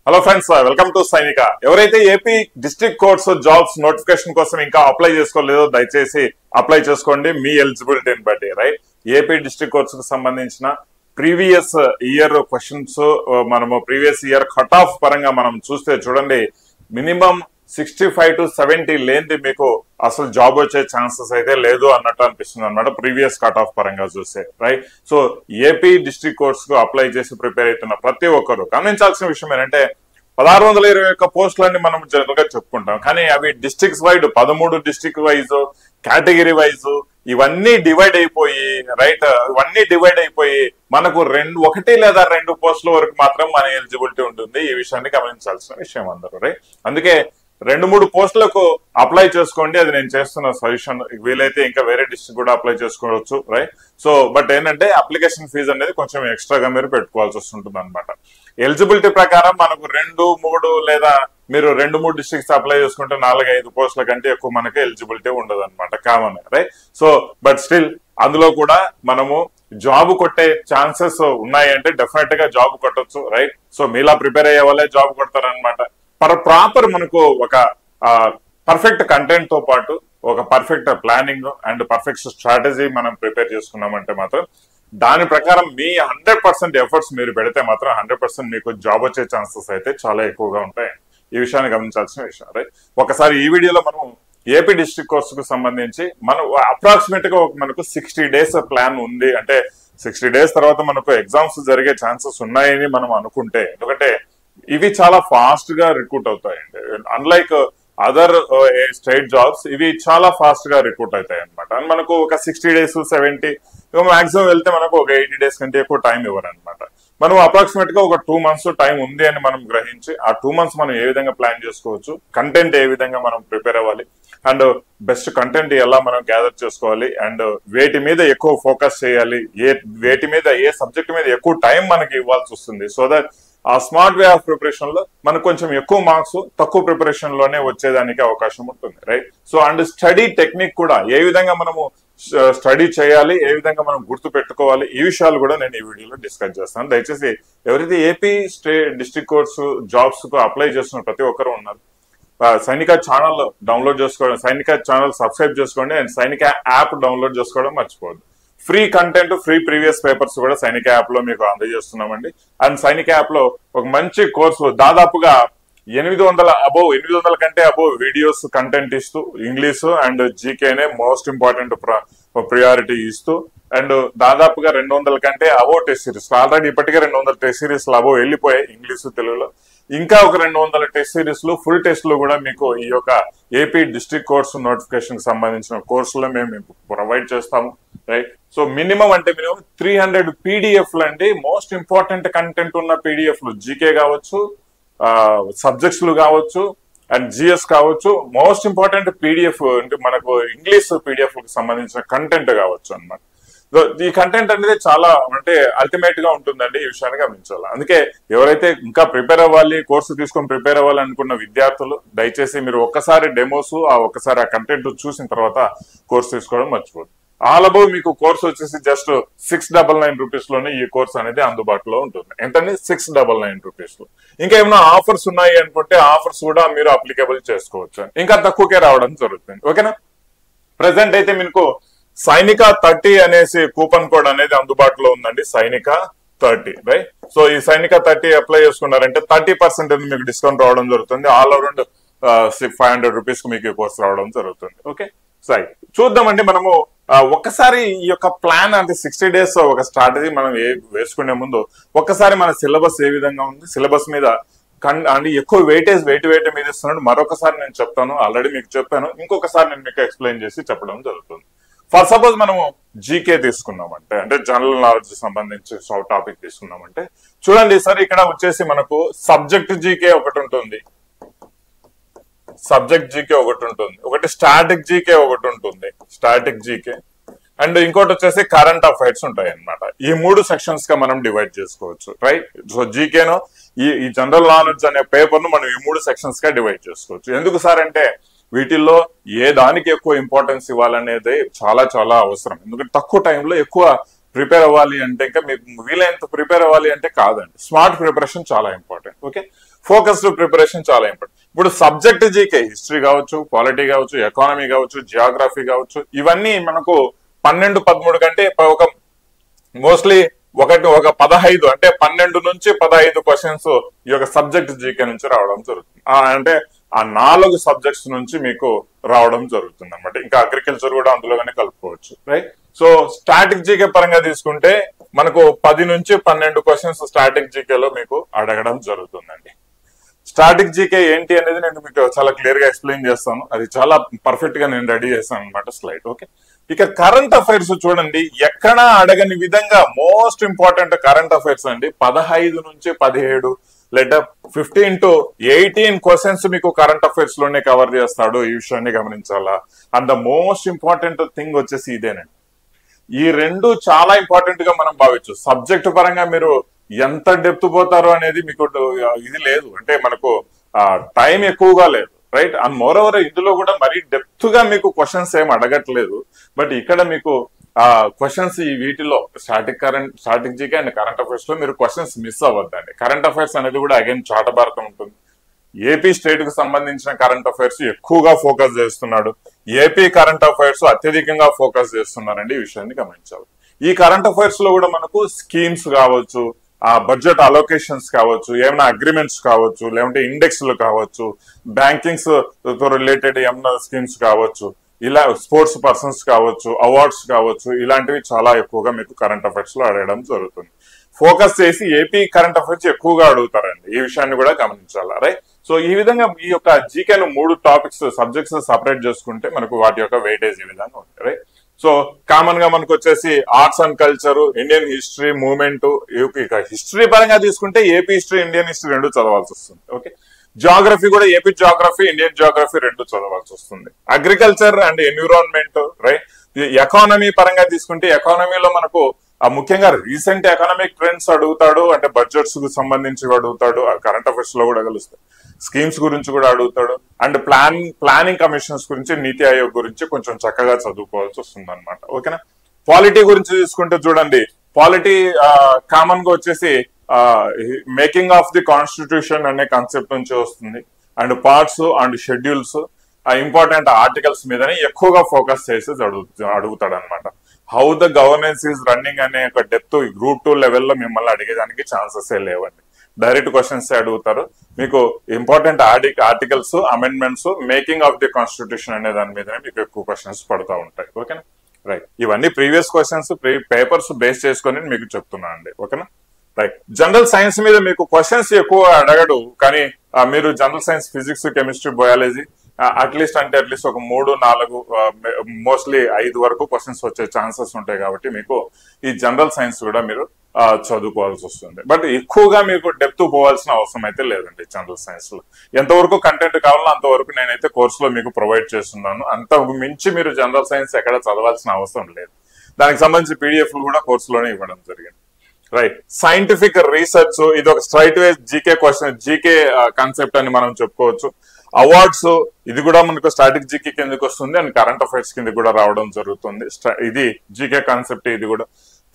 Hello friends, welcome to సైనిక. ఎవరైతే AP district courts jobs notification కోసం ఇంకా అప్లై చేసుకోలేదో దయచేసి అప్లై చేసుకోండి మీ ఎలిజిబిలిటీని బట్టి. రైట్, ఏపీ డిస్ట్రిక్ట్ కోర్ట్స్ కు సంబంధించిన ప్రీవియస్ ఇయర్ క్వశ్చన్స్ మనము ప్రీవియస్ ఇయర్ కట్ ఆఫ్ పరంగా మనం చూస్తే చూడండి, మినిమం 65 to 70 లేనిది మీకు అసలు జాబ్ వచ్చే ఛాన్సెస్ అయితే లేదు అన్నట్టు అనిపిస్తుంది అనమాట ప్రీవియస్ కట్ ఆఫ్ పరంగా చూస్తే. Right, so AP district courts కు అప్లై చేసి ప్రిపేర్ అవుతున్న ప్రతి ఒక్కరు గమనించాల్సిన విషయం ఏంటంటే 1621 పోస్టులన్నీ మనం జనరల్ గా చెప్పుకుంటాం, కానీ అవి districts wide 13 district wise category wise ఇవన్నీ డివైడ్ అయిపోయి మనకు ఒకటి లేదా రెండు పోస్టుల వరకు మాత్రం మన ఎలిజిబిలిటీ ఉంటుంది. ఈ విషయాన్ని గమనించాల్సిన విషయం అందరూ. రైట్, అందుకే 2-3 పోస్టులకు అప్లై చేసుకోండి, అది నేను చేస్తున్న సజెషన్. వీలైతే ఇంకా వేరే డిస్ట్రిక్ట్ కూడా అప్లై చేసుకోవచ్చు. రైట్, సో బట్ ఏంటంటే అప్లికేషన్ ఫీజు అనేది కొంచెం ఎక్స్ట్రాగా మీరు పెట్టుకోవాల్సి వస్తుంటుంది అనమాట. ఎలిజిబిలిటీ ప్రకారం మనకు 2-3 లేదా మీరు 2-3 డిస్ట్రిక్ట్స్ అప్లై చేసుకుంటే 4-5 పోస్టుల కంటే ఎక్కువ మనకి ఎలిజిబిలిటీ ఉండదు అనమాట, common. Right, so but still అందులో కూడా మనము జాబ్ కొట్టే ఛాన్సెస్ ఉన్నాయి అంటే డెఫినెట్ గా జాబ్ కొట్టొచ్చు. రైట్, సో మీలా ప్రిపేర్ అయ్యే వాళ్ళే జాబ్ కొడతారనమాట. ప్రాపర్ మనకు ఒక పర్ఫెక్ట్ కంటెంట్ తో పాటు ఒక perfect planning and perfect strategy మనం ప్రిపేర్ చేసుకున్నామంటే మాత్రం దాని ప్రకారం మీ 100% ఎఫర్ట్స్ మీరు పెడితే మాత్రం 100% మీకు జాబ్ వచ్చే ఛాన్సెస్ అయితే చాలా ఎక్కువగా ఉంటాయి. ఈ విషయాన్ని గమనించాల్సిన విషయం. రైట్, ఒకసారి ఈ వీడియోలో మనం ఏపీ డిస్ట్రిక్ట్ కోర్స్ కు సంబంధించి మనం అప్రాక్సిమేట్ గా మనకు 60 days ప్లాన్ ఉంది. అంటే 60 days తర్వాత మనకు ఎగ్జామ్స్ జరిగే ఛాన్సెస్ ఉన్నాయని మనం అనుకుంటే, ఎందుకంటే ఇవి చాలా ఫాస్ట్ గా రిక్రూట్ అవుతాయండి. అన్లైక్ అదర్ స్టేట్ జాబ్స్ ఇవి చాలా ఫాస్ట్ గా రిక్రూట్ అవుతాయి అనమాట. మనకు ఒక 60 days 70 మాక్సిమం వెళ్తే మనకు ఒక 80 days కంటే ఎక్కువ టైం ఇవ్వరు అనమాట. మనం అప్రాక్సిమేట్ గా ఒక 2 months టైం ఉంది అని మనం గ్రహించి ఆ 2 months మనం ఏ విధంగా ప్లాన్ చేసుకోవచ్చు, కంటెంట్ ఏ విధంగా మనం ప్రిపేర్ అవ్వాలి అండ్ బెస్ట్ కంటెంట్ ఎలా మనం గ్యాదర్ చేసుకోవాలి అండ్ వేటి మీద ఎక్కువ ఫోకస్ చేయాలి, వేటి మీద ఏ సబ్జెక్ట్ మీద ఎక్కువ టైం మనకి ఇవ్వాల్సి వస్తుంది. సో దట్ ఆ స్మార్ట్ వే ఆఫ్ ప్రిపరేషన్ లో మనకు కొంచెం ఎక్కువ మార్క్స్ తక్కువ ప్రిపరేషన్ లోనే వచ్చేదానికి అవకాశం ఉంటుంది. Right, so and study technique కూడా ఏ విధంగా మనము స్టడీ చేయాలి, ఏ విధంగా మనం గుర్తు పెట్టుకోవాలి, ఈ విషయాలు కూడా నేను ఈ వీడియోలో డిస్కస్ చేస్తాను. దయచేసి ఎవరైతే ఏపీ డిస్ట్రిక్ట్ కోర్ట్స్ జాబ్స్ కు అప్లై చేస్తున్న ప్రతి ఒక్కరు ఉన్నారు, సైనిక ఛానల్ డౌన్లోడ్ చేసుకోవడం, సైనిక ఛానల్ సబ్స్క్రైబ్ చేసుకోండి అండ్ సైనిక యాప్ డౌన్లోడ్ చేసుకోవడం మర్చిపోవద్దు. Free content, free previous papers కూడా సైనిక యాప్ లో మీకు అందజేస్తున్నామండి. అండ్ సైనిక యాప్ లో ఒక మంచి కోర్సు దాదాపుగా 800 కంటే అబోవ్ వీడియోస్ కంటెంట్ ఇస్తూ ఇంగ్లీష్ అండ్ జీకేనే మోస్ట్ ఇంపార్టెంట్ ప్రియారిటీ ఇస్తూ అండ్ దాదాపుగా 200 కంటే అబోవ్ టెస్ట్ సిరీస్, ఆల్రెడీ ఇప్పటికే 200 టెస్ట్ సిరీస్ అబోవ్ వెళ్ళిపోయాయి ఇంగ్లీష్ తెలుగులో. ఇంకా ఒక 200 టెస్ట్ సిరీస్ లు ఫుల్ టెస్ట్ లు కూడా మీకు ఈ యొక్క ఏపీ డిస్ట్రిక్ట్ కోర్స్ నోటిఫికేషన్ కి సంబంధించిన కోర్సులో మేము ప్రొవైడ్ చేస్తాము. రైట్, సో మినిమం 300 పీడిఎఫ్లు అండి, మోస్ట్ ఇంపార్టెంట్ కంటెంట్ ఉన్న పీడిఎఫ్లు, జీకే కావచ్చు, సబ్జెక్ట్స్ కావచ్చు అండ్ జిఎస్ కావచ్చు, మోస్ట్ ఇంపార్టెంట్ పీడిఎఫ్ అంటే మనకు ఇంగ్లీష్ పీడిఎఫ్ కి సంబంధించిన కంటెంట్ కావచ్చు అనమాట. ఈ కంటెంట్ అనేది చాలా అల్టిమేట్ గా ఉంటుందండి, ఈ విషయాన్ని గమనించాలి. అందుకే ఎవరైతే ఇంకా ప్రిపేర్ అవ్వాలి, కోర్సు తీసుకొని ప్రిపేర్ అవ్వాలి అనుకున్న విద్యార్థులు దయచేసి మీరు ఒక్కసారి డెమోస్ ఒక్కసారి ఆ కంటెంట్ చూసిన తర్వాత కోర్సు తీసుకోవడం మర్చిపోదు. ఆల్ అబౌవ్ మీకు కోర్స్ వచ్చేసి జస్ట్ 699 రూపీస్ లోనే ఈ కోర్స్ అనేది అందుబాటులో ఉంటుంది. ఎంతండి? 699 రూపీస్ లో. ఇంకా ఏమైనా ఆఫర్స్ ఉన్నాయి అనుకుంటే ఆఫర్స్ కూడా మీరు అప్లికేబుల్ చేసుకోవచ్చు, ఇంకా తక్కువకే రావడం జరుగుతుంది. ఓకేనా? ప్రెసెంట్ అయితే మీకు సైనిక 30 అనేసి కూపన్ కోడ్ అనేది అందుబాటులో ఉందండి, సైనిక 30. రైట్, సో ఈ సైనిక 30 అప్లై చేసుకున్నారంటే 30% మీకు డిస్కౌంట్ రావడం జరుగుతుంది. ఆల్ అరౌండ్ 500 రూపీస్ కు మీకు ఈ కోర్స్ రావడం జరుగుతుంది. ఓకే, సరే చూద్దామండి. మనము ఒక్కసారి ఈ యొక్క ప్లాన్ అంటే 60 days ఒక స్ట్రాటజీ మనం వేసుకునే ముందు ఒక్కసారి మన సిలబస్ ఏ విధంగా ఉంది, సిలబస్ మీద అంటే ఎక్కువ వెయిటేజ్ వేటి మీద ఇస్తున్నాడు మరొకసారి నేను చెప్తాను. ఆల్రెడీ మీకు చెప్పాను, ఇంకొకసారి నేను మీకు ఎక్స్ప్లెయిన్ చేసి చెప్పడం జరుగుతుంది. ఫర్ సపోజ్ మనము జీకే తీసుకున్నామంటే, అంటే జనరల్ నాలెడ్జ్ సంబంధించి టాపిక్ తీసుకున్నామంటే చూడండి సార్, ఇక్కడ వచ్చేసి మనకు సబ్జెక్ట్ జీకే ఒకటి ఉంటుంది, ఒకటి స్టాటిక్ జీకే ఒకటి ఉంటుంది, స్టాటిక్ జీకే అండ్ ఇంకోటి వచ్చేసి కరెంట్ అఫైర్స్ ఉంటాయి అనమాట. ఈ 3 సెక్షన్స్ గా మనం డివైడ్ చేసుకోవచ్చు. రైట్, సో జీకేను ఈ జనరల్ నాలెడ్జ్ అనే పేపర్ ను మనం ఈ 3 సెక్షన్స్ గా డివైడ్ చేసుకోవచ్చు. ఎందుకు సార్ అంటే వీటిల్లో ఏ దానికి ఎక్కువ ఇంపార్టెన్స్ ఇవ్వాలనేది చాలా చాలా అవసరం. ఎందుకంటే తక్కువ టైంలో ఎక్కువ ప్రిపేర్ అవ్వాలి అంటే, ఇంకా మీకు వీలైనంత ప్రిపేర్ అవ్వాలి అంటే కాదండి, స్మార్ట్ ప్రిపరేషన్ చాలా ఇంపార్టెంట్. ఓకే, ఫోకస్డ్ ప్రిపరేషన్ చాలా ఇంపార్టెంట్. ఇప్పుడు సబ్జెక్ట్ జీకే హిస్టరీ కావచ్చు, పాలిటీ కావచ్చు, ఎకానమీ కావచ్చు, జియోగ్రఫీ కావచ్చు, ఇవన్నీ మనకు 12-13 కంటే ఒక మోస్ట్లీ ఒక 15 అంటే 12 నుంచి 15 క్వశ్చన్స్ ఈ యొక్క సబ్జెక్ట్ జీకే నుంచి రావడం జరుగుతుంది. అంటే ఆ 4 సబ్జెక్ట్స్ నుంచి మీకు రావడం జరుగుతుంది అనమాట. ఇంకా అగ్రికల్చర్ కూడా అందులోనే కలుపుకోవచ్చు, రైట్. సో స్టాటిక్ జీకే పరంగా తీసుకుంటే మనకు 10 నుంచి 12 క్వశ్చన్స్ స్టాటిక్ జీకేలో మీకు అడగడం జరుగుతుందండి. స్టాటిక్ జీకే ఏంటి అనేది నేను మీకు చాలా క్లియర్ గా ఎక్స్ప్లెయిన్ చేస్తాను. అది చాలా పర్ఫెక్ట్ గా నేను రెడీ చేస్తాను అనమాట స్లైడ్. ఓకే, ఇక కరెంట్ అఫైర్స్ చూడండి, ఎక్కడా అడగని విధంగా మోస్ట్ ఇంపార్టెంట్ కరెంట్ అఫైర్స్ అండి. 15 నుంచి 17 లేదా 15 to 18 క్వశ్చన్స్ మీకు కరెంట్ అఫైర్స్ లోనే కవర్ చేస్తాడు. ఈ విషయాన్ని గమనించాలా. And the most important thing వచ్చేసి ఇదేనండి. ఈ రెండు చాలా ఇంపార్టెంట్ గా మనం భావించు. సబ్జెక్ట్ పరంగా మీరు ఎంత డెప్త్ పోతారో అనేది మీకు ఇది లేదు, అంటే మనకు టైం ఎక్కువగా లేదు, రైట్. అండ్ మోర్ ఓవర్ ఇందులో కూడా మరీ డెప్త్ గా మీకు క్వశ్చన్స్ ఏం అడగట్లేదు. బట్ ఇక్కడ మీకు క్వశ్చన్స్ ఈ వీటిలో static GK and current affairs లో మీరు క్వశ్చన్స్ మిస్ అవ్వద్దండి. కరెంట్ అఫైర్స్ అనేది కూడా అగైన్ చాట భారతం ఉంటుంది. ఏపీ స్టేట్ కు సంబంధించిన కరెంట్ అఫైర్స్ ఎక్కువగా ఫోకస్ చేస్తున్నాడు. ఏపీ కరెంట్ అఫైర్స్ అత్యధికంగా ఫోకస్ చేస్తున్నారండి. ఈ విషయాన్ని గమనించాలి. ఈ కరెంట్ అఫైర్స్ లో కూడా మనకు స్కీమ్స్ కావచ్చు, బడ్జెట్ అలొకేషన్స్ కావచ్చు, ఏమైనా అగ్రిమెంట్స్ కావచ్చు, లేదంటే ఇండెక్స్లు కావచ్చు, బ్యాంకింగ్స్ తో రిలేటెడ్ ఏమైనా స్కీమ్స్ కావచ్చు, ఇలా స్పోర్ట్స్ పర్సన్స్ కావచ్చు, అవార్డ్స్ కావచ్చు, ఇలాంటివి చాలా ఎక్కువగా మీకు కరెంట్ అఫైర్స్ లో అడగడం జరుగుతుంది. ఫోకస్ చేసి ఏపీ కరెంట్ అఫైర్స్ ఎక్కువగా అడుగుతారండి. ఈ విషయాన్ని కూడా గమనించాలా, రైట్. సో ఈ విధంగా ఈ యొక్క జీకేను 3 టాపిక్స్ సబ్జెక్ట్స్ సపరేట్ చేసుకుంటే మనకు వాటి యొక్క వెయిటేజ్ ఈ విధంగా ఉంటుంది, రైట్. సో కామన్ గా మనకు వచ్చేసి arts and culture, Indian history, movement. ఇక హిస్టరీ పరంగా తీసుకుంటే ఏపీ హిస్టరీ, ఇండియన్ హిస్టరీ రెండు చదవాల్సి వస్తుంది. ఓకే, జియోగ్రఫీ కూడా ఏపీ జియోగ్రఫీ, ఇండియన్ జియోగ్రఫీ రెండు చదవాల్సి వస్తుంది. Agriculture and environment, right. Economy పరంగా తీసుకుంటే ఎకానమీలో మనకు ముఖ్యంగా రీసెంట్ ఎకనామిక్ ట్రెండ్స్ అడుగుతాడు, అంటే బడ్జెట్స్ కు సంబంధించి అడుగుతాడు, కరెంట్ అఫైర్స్ లో కూడా కలుస్తాయి. స్కీమ్స్ గురించి కూడా అడుగుతాడు. అండ్ ప్లానింగ్ కమిషన్స్ గురించి, నీతి ఆయోగ్ గురించి కొంచెం చక్కగా చదువుకోవాల్సి వస్తుంది అనమాట. ఓకేనా. పాలిటీ గురించి తీసుకుంటే చూడండి, పాలిటీ కామన్ గా వచ్చేసి మేకింగ్ ఆఫ్ ది కాన్స్టిట్యూషన్ అనే కాన్సెప్ట్ నుంచి వస్తుంది. And parts and schedules, important articles మీదనే ఎక్కువగా ఫోకస్ చేసి అడుగుతాడు అనమాట. How the governance is running అనే ఒక డెప్త్ గ్రూప్ 2 లెవెల్లో మిమ్మల్ని అడిగేదానికి ఛాన్సెస్ లేవండి. డైరెక్ట్ క్వశ్చన్స్ అడుగుతారు. మీకు important articles, amendments, making of the constitution అనే దాని మీదనే మీకు ఎక్కువ క్వశ్చన్స్ పడుతూ ఉంటాయి. ఓకేనా, రైట్. ఇవన్నీ ప్రీవియస్ క్వశ్చన్స్ పేపర్స్ బేస్ చేసుకొని మీకు చెప్తున్నాను అండి. ఓకేనా, రైట్. జనరల్ సైన్స్ మీద మీకు క్వశ్చన్స్ ఎక్కువ అడగడు, కానీ మీరు general science, physics, chemistry, biology at least ఒక 3-4 మోస్ట్లీ 5 వరకు క్వశ్చన్స్ వచ్చే ఛాన్సెస్ ఉంటాయి. కాబట్టి మీకు ఈ జనరల్ సైన్స్ కూడా మీరు చదువుకోవాల్సి వస్తుంది. బట్ ఎక్కువగా మీకు డెప్త్ పోవాల్సిన అవసరం అయితే లేదండి. జనరల్ సైన్స్ లో ఎంతవరకు కంటెంట్ కావాలో అంతవరకు నేనైతే కోర్సులో మీకు ప్రొవైడ్ చేస్తున్నాను. అంత మించి మీరు జనరల్ సైన్స్ ఎక్కడ చదవాల్సిన అవసరం లేదు. దానికి సంబంధించి పీడిఎఫ్లు కూడా కోర్సులోనే ఇవ్వడం జరిగింది, రైట్. సైంటిఫిక్ రీసెర్చ్, ఇది ఒక స్ట్రైట్ వే జీకే క్వశ్చన్, జీకే కాన్సెప్ట్ అని మనం చెప్పుకోవచ్చు. అవార్డ్స్, ఇది కూడా మనకు స్టాటిక్ జీకే కిందకి వస్తుంది అండ్ కరెంట్ అఫైర్స్ కింద కూడా రావడం జరుగుతుంది. ఇది జీకే కాన్సెప్ట్. ఇది కూడా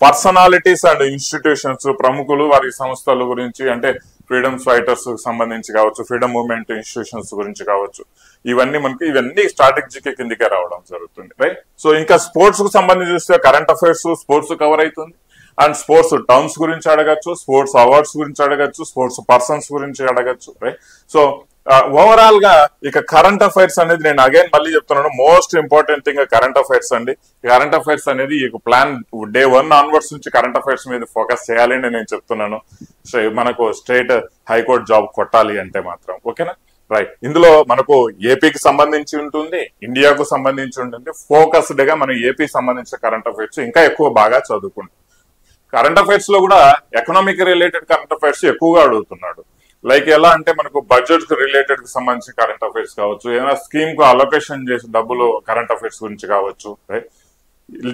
పర్సనాలిటీస్ అండ్ ఇన్స్టిట్యూషన్స్, ప్రముఖులు, వారి సంస్థల గురించి, అంటే ఫ్రీడమ్స్ ఫైటర్స్ సంబంధించి కావచ్చు, ఫ్రీడమ్ మూవ్మెంట్ ఇన్స్టిట్యూషన్స్ గురించి కావచ్చు, ఇవన్నీ స్టాటిక్ జీకే కిందకే రావడం జరుగుతుంది, రైట్. సో ఇంకా స్పోర్ట్స్ కు సంబంధించి చూస్తే కరెంట్ అఫైర్స్, స్పోర్ట్స్ కవర్ అవుతుంది. అండ్ స్పోర్ట్స్ టర్మ్స్ గురించి అడగచ్చు, స్పోర్ట్స్ అవార్డ్స్ గురించి అడగచ్చు, స్పోర్ట్స్ పర్సన్స్ గురించి అడగచ్చు, రైట్. సో ఓవరాల్ గా ఇక కరెంట్ అఫైర్స్ అనేది నేను అగైన్ మళ్ళీ చెప్తున్నాను, most important thing current affairs అండి. కరెంట్ అఫైర్స్ అనేది ఈ ప్లాన్ డే 1 ఆన్వర్డ్స్ నుంచి కరెంట్ అఫైర్స్ మీద ఫోకస్ చేయాలి అని నేను చెప్తున్నాను. సో మనకు స్టేట్ హైకోర్టు జాబ్ కొట్టాలి అంటే మాత్రం, ఓకేనా, రైట్. ఇందులో మనకు ఏపీకి సంబంధించి ఉంటుంది, ఇండియాకు సంబంధించి ఉంటుంది. ఫోకస్డ్ గా మనం ఏపీ సంబంధించిన కరెంట్ అఫైర్స్ ఇంకా ఎక్కువ బాగా చదువుకుంటాం. కరెంట్ అఫైర్స్ లో కూడా ఎకనామిక్ రిలేటెడ్ కరెంట్ అఫైర్స్ ఎక్కువగా అడుగుతున్నాడు. లైక్ ఎలా అంటే మనకు బడ్జెట్ కు రిలేటెడ్ కి సంబంధించి కరెంట్ అఫైర్స్ కావచ్చు, ఏదైనా స్కీమ్ కు అలొకేషన్ చేసి డబ్బులు కరెంట్ అఫైర్స్ గురించి కావచ్చు, రైట్.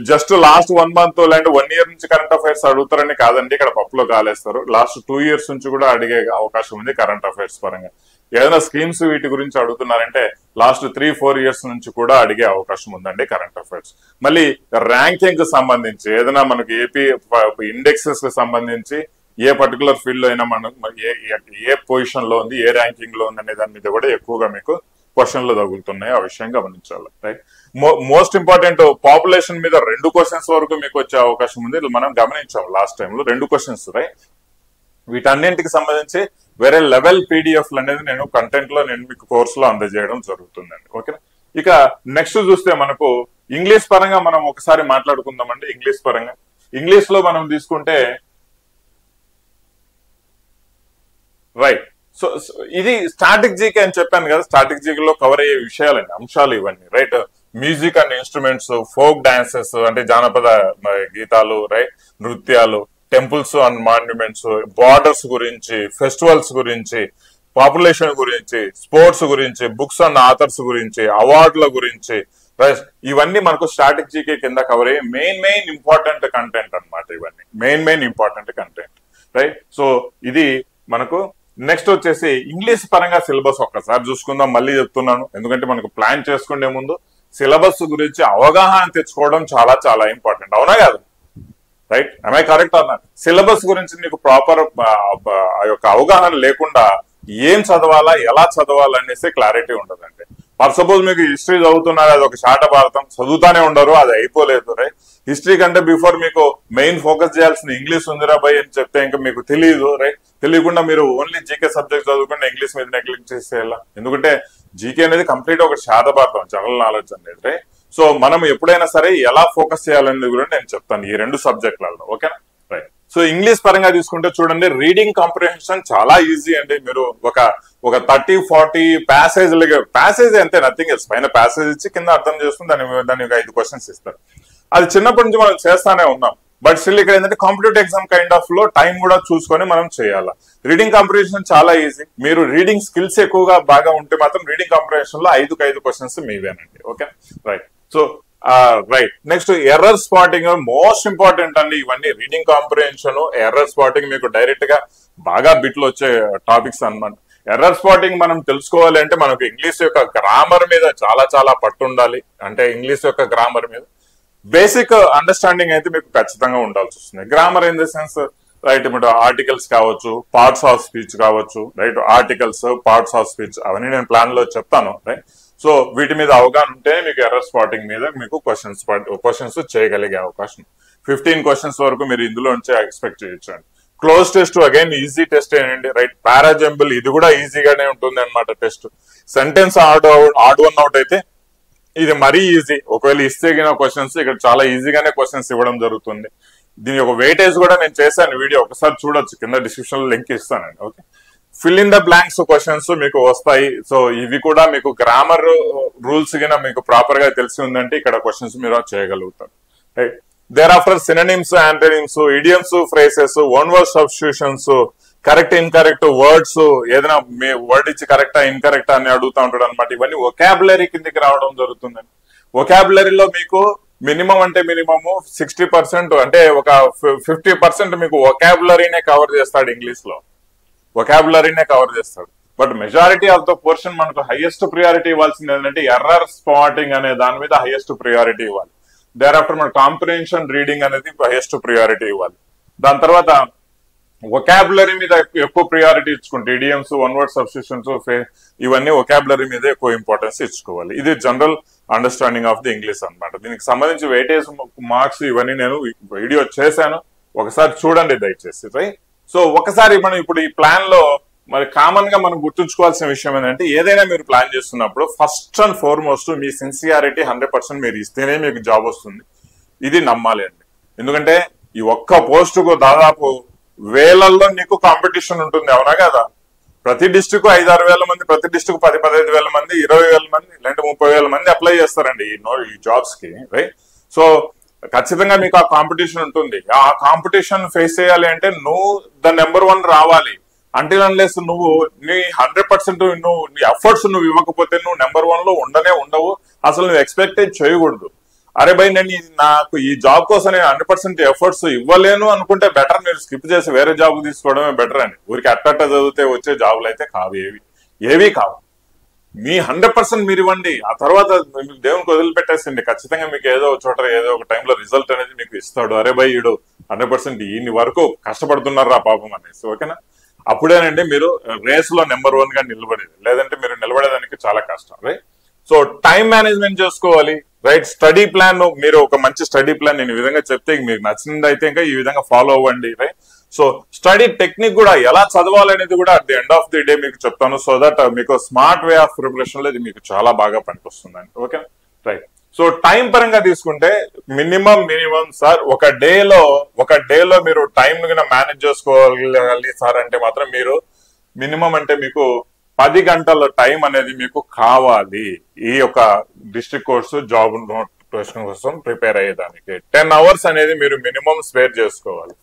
జస్ట్ లాస్ట్ 1 month లేదంటే 1 year నుంచి కరెంట్ అఫైర్స్ అడుగుతారని కాదండి, ఇక్కడ పప్పులో కాలేస్తారు. లాస్ట్ 2 years నుంచి కూడా అడిగే అవకాశం ఉంది కరెంట్ అఫైర్స్ పరంగా. ఏదైనా స్కీమ్స్ వీటి గురించి అడుగుతున్నారంటే లాస్ట్ 3-4 years నుంచి కూడా అడిగే అవకాశం ఉందండి కరెంట్ అఫైర్స్. మళ్ళీ ర్యాంకింగ్ కి సంబంధించి ఏదైనా మనకి ఏపీ ఇండెక్సెస్ కి సంబంధించి ఏ పర్టికులర్ ఫీల్డ్ లో అయినా మనం ఏ పొజిషన్ లో ఉంది, ఏ ర్యాంకింగ్ లో ఉంది అనే దాని మీద కూడా ఎక్కువగా మీకు క్వశ్చన్లు తగులుతున్నాయి. ఆ విషయం గమనించాలి. రైట్. మోస్ట్ ఇంపార్టెంట్ పాపులేషన్ మీద 2 క్వశ్చన్స్ వరకు మీకు వచ్చే అవకాశం ఉంది. మనం గమనించాం లాస్ట్ టైంలో 2 క్వశ్చన్స్. రైట్. వీటన్నింటికి సంబంధించి వేరే లెవెల్ పీడిఎఫ్లు అనేది నేను కంటెంట్ లో నేను మీకు కోర్సులో అందజేయడం జరుగుతుందండి. ఓకేనా. ఇక నెక్స్ట్ చూస్తే మనకు ఇంగ్లీష్ పరంగా మనం ఒకసారి మాట్లాడుకుందామండి. ఇంగ్లీష్ పరంగా ఇంగ్లీష్ లో మనం తీసుకుంటే రైట్. సో ఇది స్టాటిక్ జీకే అని చెప్పాను కదా, స్టాటిక్ జీకేలో కవర్ అయ్యే విషయాలండి, అంశాలు ఇవన్నీ. Right. Music and instruments, folk dances అంటే జానపద గీతాలు, రైట్, నృత్యాలు, టెంపుల్స్ అండ్ మాన్యుమెంట్స్, బార్డర్స్ గురించి, ఫెస్టివల్స్ గురించి, పాపులేషన్ గురించి, స్పోర్ట్స్ గురించి, బుక్స్ అండ్ ఆథర్స్ గురించి, అవార్డుల గురించి, రైట్, ఇవన్నీ మనకు స్టాటిక్ జీకే కింద కవర్ అయ్యే మెయిన్ ఇంపార్టెంట్ కంటెంట్ అనమాట. ఇవన్నీ main important content. Right. So ఇది మనకు నెక్స్ట్ వచ్చేసి ఇంగ్లీష్ పరంగా సిలబస్ ఒక్కసారి చూసుకుందాం. మళ్ళీ చెప్తున్నాను, ఎందుకంటే మనకు ప్లాన్ చేసుకునే ముందు సిలబస్ గురించి అవగాహన తెచ్చుకోవడం చాలా ఇంపార్టెంట్. అవునా కాదు? రైట్. ఐ కరెక్ట్ అన్నా? సిలబస్ గురించి నీకు ప్రాపర్ ఆ యొక్క అవగాహన లేకుండా ఏం చదవాలా, ఎలా చదవాలా అనేసి క్లారిటీ ఉండదండి. ఫర్ సపోజ్ మీకు హిస్టరీ చదువుతున్నారు, అది ఒక శాట భారతం చదువుతానే ఉండరు, అది అయిపోలేదు. రైట్. హిస్టరీ కంటే బిఫోర్ మీకు మెయిన్ ఫోకస్ చేయాల్సిన ఇంగ్లీష్ ఉందిరా బై అని చెప్తే ఇంకా మీకు తెలియదు. రైట్. తెలియకుండా మీరు ఓన్లీ జీకే సబ్జెక్ట్ చదువుకుంటే ఇంగ్లీష్ మీద నెగ్లెక్ట్ చేసేయాలా? ఎందుకంటే జీకే అనేది కంప్లీట్ ఒక శాత భారతం, జనరల్ నాలెడ్జ్ అనేది. రైట్. సో మనం ఎప్పుడైనా సరే ఎలా ఫోకస్ చేయాలనేది కూడా నేను చెప్తాను ఈ 2 సబ్జెక్టులలో. ఓకేనా. రైట్. సో ఇంగ్లీష్ పరంగా తీసుకుంటే చూడండి, రీడింగ్ కాంప్రిహెన్షన్ చాలా ఈజీ అండి. మీరు ఒక 30-40 ప్యాసేజ్ అంతే, నథింగ్ ఎల్స్. పైన ప్యాసేజ్ ఇచ్చి కింద అర్థం చేసుకుని దానికి 5 క్వశ్చన్స్ ఇస్తారు. అది చిన్నప్పటి నుంచి మనం చేస్తానే ఉన్నాం. బట్ స్టిల్ ఇక్కడ ఏంటంటే కాంపిటేటివ్ ఎగ్జామ్ కైండ్ ఆఫ్ లో టైం కూడా చూసుకొని మనం చేయాలా. రీడింగ్ కాంప్రిహెన్షన్ చాలా ఈజీ. మీరు రీడింగ్ స్కిల్స్ ఎక్కువగా బాగా ఉంటే మాత్రం రీడింగ్ కాంప్రిహెన్షన్ లో 5 క్వశ్చన్స్ మీవేనండి. Okay. Right. So right. Next error spotting most important అండి. ఇవన్నీ రీడింగ్ కాంప్రిహెన్షన్, ఎర్రర్ స్పాటింగ్ మీకు డైరెక్ట్ గా బాగా బిట్లు వచ్చే టాపిక్స్ అన్నమాట. ఎర్రర్ స్పాటింగ్ మనం తెలుసుకోవాలి అంటే మనకు ఇంగ్లీష్ యొక్క గ్రామర్ మీద చాలా పట్టు ఉండాలి. అంటే ఇంగ్లీష్ యొక్క గ్రామర్ మీద బేసిక్ అండర్స్టాండింగ్ అయితే మీకు ఖచ్చితంగా ఉండాల్సి వస్తుంది. Grammar in the sense right, ఇప్పుడు ఆర్టికల్స్ కావచ్చు, పార్ట్స్ ఆఫ్ స్పీచ్ కావచ్చు, right, articles, parts of speech అవన్నీ నేను ప్లాన్ లో చెప్తాను. రైట్. సో వీటి మీద అవగాహన ఉంటే మీకు ఎర్రర్ స్పాటింగ్ మీద మీకు క్వశ్చన్స్ చేయగలిగే అవకాశం. 15 క్వశ్చన్స్ వరకు మీరు ఇందులో నుంచి ఎక్స్పెక్ట్ చేయొచ్చండి. Cloze test again easy test ఏంటండి. రైట్. పారాజంబుల్ ఇది కూడా ఈజీగానే ఉంటుంది అనమాట test. Sentence odd one out అయితే ఇది మరీ ఈజీ. ఒకవేళ ఇస్తే క్వశ్చన్స్ ఇక్కడ చాలా ఈజీగానే క్వశ్చన్స్ ఇవ్వడం జరుగుతుంది. దీని యొక్క వెయిటేజ్ కూడా నేను చేశాను వీడియో, ఒకసారి చూడొచ్చు, కింద డిస్క్రిప్షన్ లో లింక్ ఇస్తానండి. Okay. Fill in the blanks questions మీకు వస్తాయి. సో ఇవి కూడా మీకు గ్రామర్ రూల్స్ గిన మీకు ప్రాపర్ గా తెలిసి ఉందంటే ఇక్కడ క్వశ్చన్స్ మీరు చేయగలుగుతారు. Right. There after synonyms, antonyms, idioms, phrases, one word substitutions, correct incorrect words, ఏదైనా మీ వర్డ్ ఇచ్చి కరెక్టా ఇన్కరెక్టా అని అడుగుతా ఉంటాడు అనమాట. ఇవన్నీ వొకాబులరీ కిందకి రావడం జరుగుతుందండి. వొకాబులరీలో మీకు మినిమం అంటే మినిమము 60% అంటే ఒక 50% మీకు వొకాబులరీనే కవర్ చేస్తాడు ఇంగ్లీష్ లో, వొకాబులరీనే కవర్ చేస్తాడు. But majority of the portion మనకు హైయెస్ట్ ప్రియారిటీ ఇవ్వాల్సింది ఏంటంటే ఎర్రర్ స్పాటింగ్ అనే దాని మీద హైయెస్ట్ ప్రియారిటీ ఇవ్వాలి. దేర్ ఆఫ్టర్ మన కాంప్రిహెన్షన్, రీడింగ్ అనేది హైయెస్ట్ ప్రియారిటీ ఇవ్వాలి. దాని తర్వాత వొకాబులరీ మీద ఎక్కువ ప్రియారిటీ ఇచ్చుకుంటే ఇడియమ్స్, వన్ వర్డ్ సబ్స్టిట్యూషన్స్, ఇవన్నీ వొకాబులరీ మీద ఎక్కువ ఇంపార్టెన్స్ ఇచ్చుకోవాలి. ఇది general understanding of the English అనమాట. దీనికి సంబంధించి వెయిటేజ్ మార్క్స్ ఇవన్నీ నేను వీడియో చేశాను, ఒకసారి చూడండి దయచేసి. రైట్. సో ఒకసారి మనం ఇప్పుడు ఈ ప్లాన్ లో మరి కామన్ గా మనం గుర్తుంచుకోవాల్సిన విషయం ఏంటంటే ఏదైనా మీరు ప్లాన్ చేస్తున్నప్పుడు first and foremost me sincerity 100% మీరు ఇస్తేనే మీకు జాబ్ వస్తుంది. ఇది నమ్మాలి అండి. ఎందుకంటే ఈ ఒక్క పోస్ట్ కు దాదాపు వేలల్లో నీకు కాంపిటీషన్ ఉంటుంది. అవునా కదా? ప్రతి డిస్టిక్ 5-6 వేల మంది, ప్రతి డిస్టిక్ 10-15 వేల మంది, 20 వేల మంది, లేదంటే 30 వేల మంది అప్లై చేస్తారండి ఈ జాబ్స్ కి. రైట్. సో ఖచ్చితంగా మీకు ఆ కాంపిటీషన్ ఉంటుంది. ఆ కాంపిటీషన్ ఫేస్ చేయాలి అంటే నువ్వు ద నెంబర్ 1 రావాలి. అంటిల్ అన్లెస్ నువ్వు నీ 100% నువ్వు నీ ఎఫర్ట్స్ నువ్వు ఇవ్వకపోతే నువ్వు నెంబర్ 1 లో ఉండవు. అసలు నువ్వు ఎక్స్పెక్ట్ చేయకూడదు. అరే భయ్ నేను నాకు ఈ జాబ్ కోసం నేను 100% ఎఫర్ట్స్ ఇవ్వలేను అనుకుంటే బెటర్ మీరు స్కిప్ చేసి వేరే జాబ్ తీసుకోవడమే బెటర్ అండి. ఊరికి అట్టట్ట చదివితే వచ్చే జాబులు అయితే కావు, ఏవి కావు. మీ 100% మీరు ఇవ్వండి. ఆ తర్వాత దేవునికి వదిలిపెట్టేసింది. ఖచ్చితంగా మీకు ఏదో ఒక చోట ఏదో ఒక టైంలో రిజల్ట్ అనేది మీకు ఇస్తాడు. అరే భయ్ ఈడు 100% ఇన్ని వరకు కష్టపడుతున్నారా పాపం అనేసి. ఓకేనా? అప్పుడేనండి మీరు రేస్ లో నెంబర్ 1 గా నిలబడేది, లేదంటే మీరు నిలబడేదానికి చాలా కష్టం. రైట్? సో టైం మేనేజ్మెంట్ చేసుకోవాలి. రైట్? స్టడీ ప్లాన్, మీరు ఒక మంచి స్టడీ ప్లాన్ నేను ఈ విధంగా చెప్తే మీకు నచ్చింది అయితే ఇంకా ఈ విధంగా ఫాలో అవ్వండి. రైట్? సో స్టడీ టెక్నిక్ కూడా ఎలా చదవాలనేది కూడా at the end of the day మీకు చెప్తాను. సో దట్ మీకు స్మార్ట్ వే ఆఫ్ ప్రిపరేషన్ లో ఇది మీకు చాలా బాగా పనికొస్తుందండి. ఓకే? రైట్? సో టైం పరంగా తీసుకుంటే మినిమం సార్ ఒక డేలో మీరు టైం మేనేజ్ చేసుకోవాలి సార్ అంటే మాత్రం మీరు మినిమం అంటే మీకు 10 గంటల టైం అనేది మీకు కావాలి ఈ యొక్క డిస్ట్రిక్ట్ కోర్సు జాబ్ నోటిఫికేషన్ కోసం ప్రిపేర్ అయ్యేదానికి. 10 అవర్స్ అనేది మీరు మినిమం స్పేర్ చేసుకోవాలి.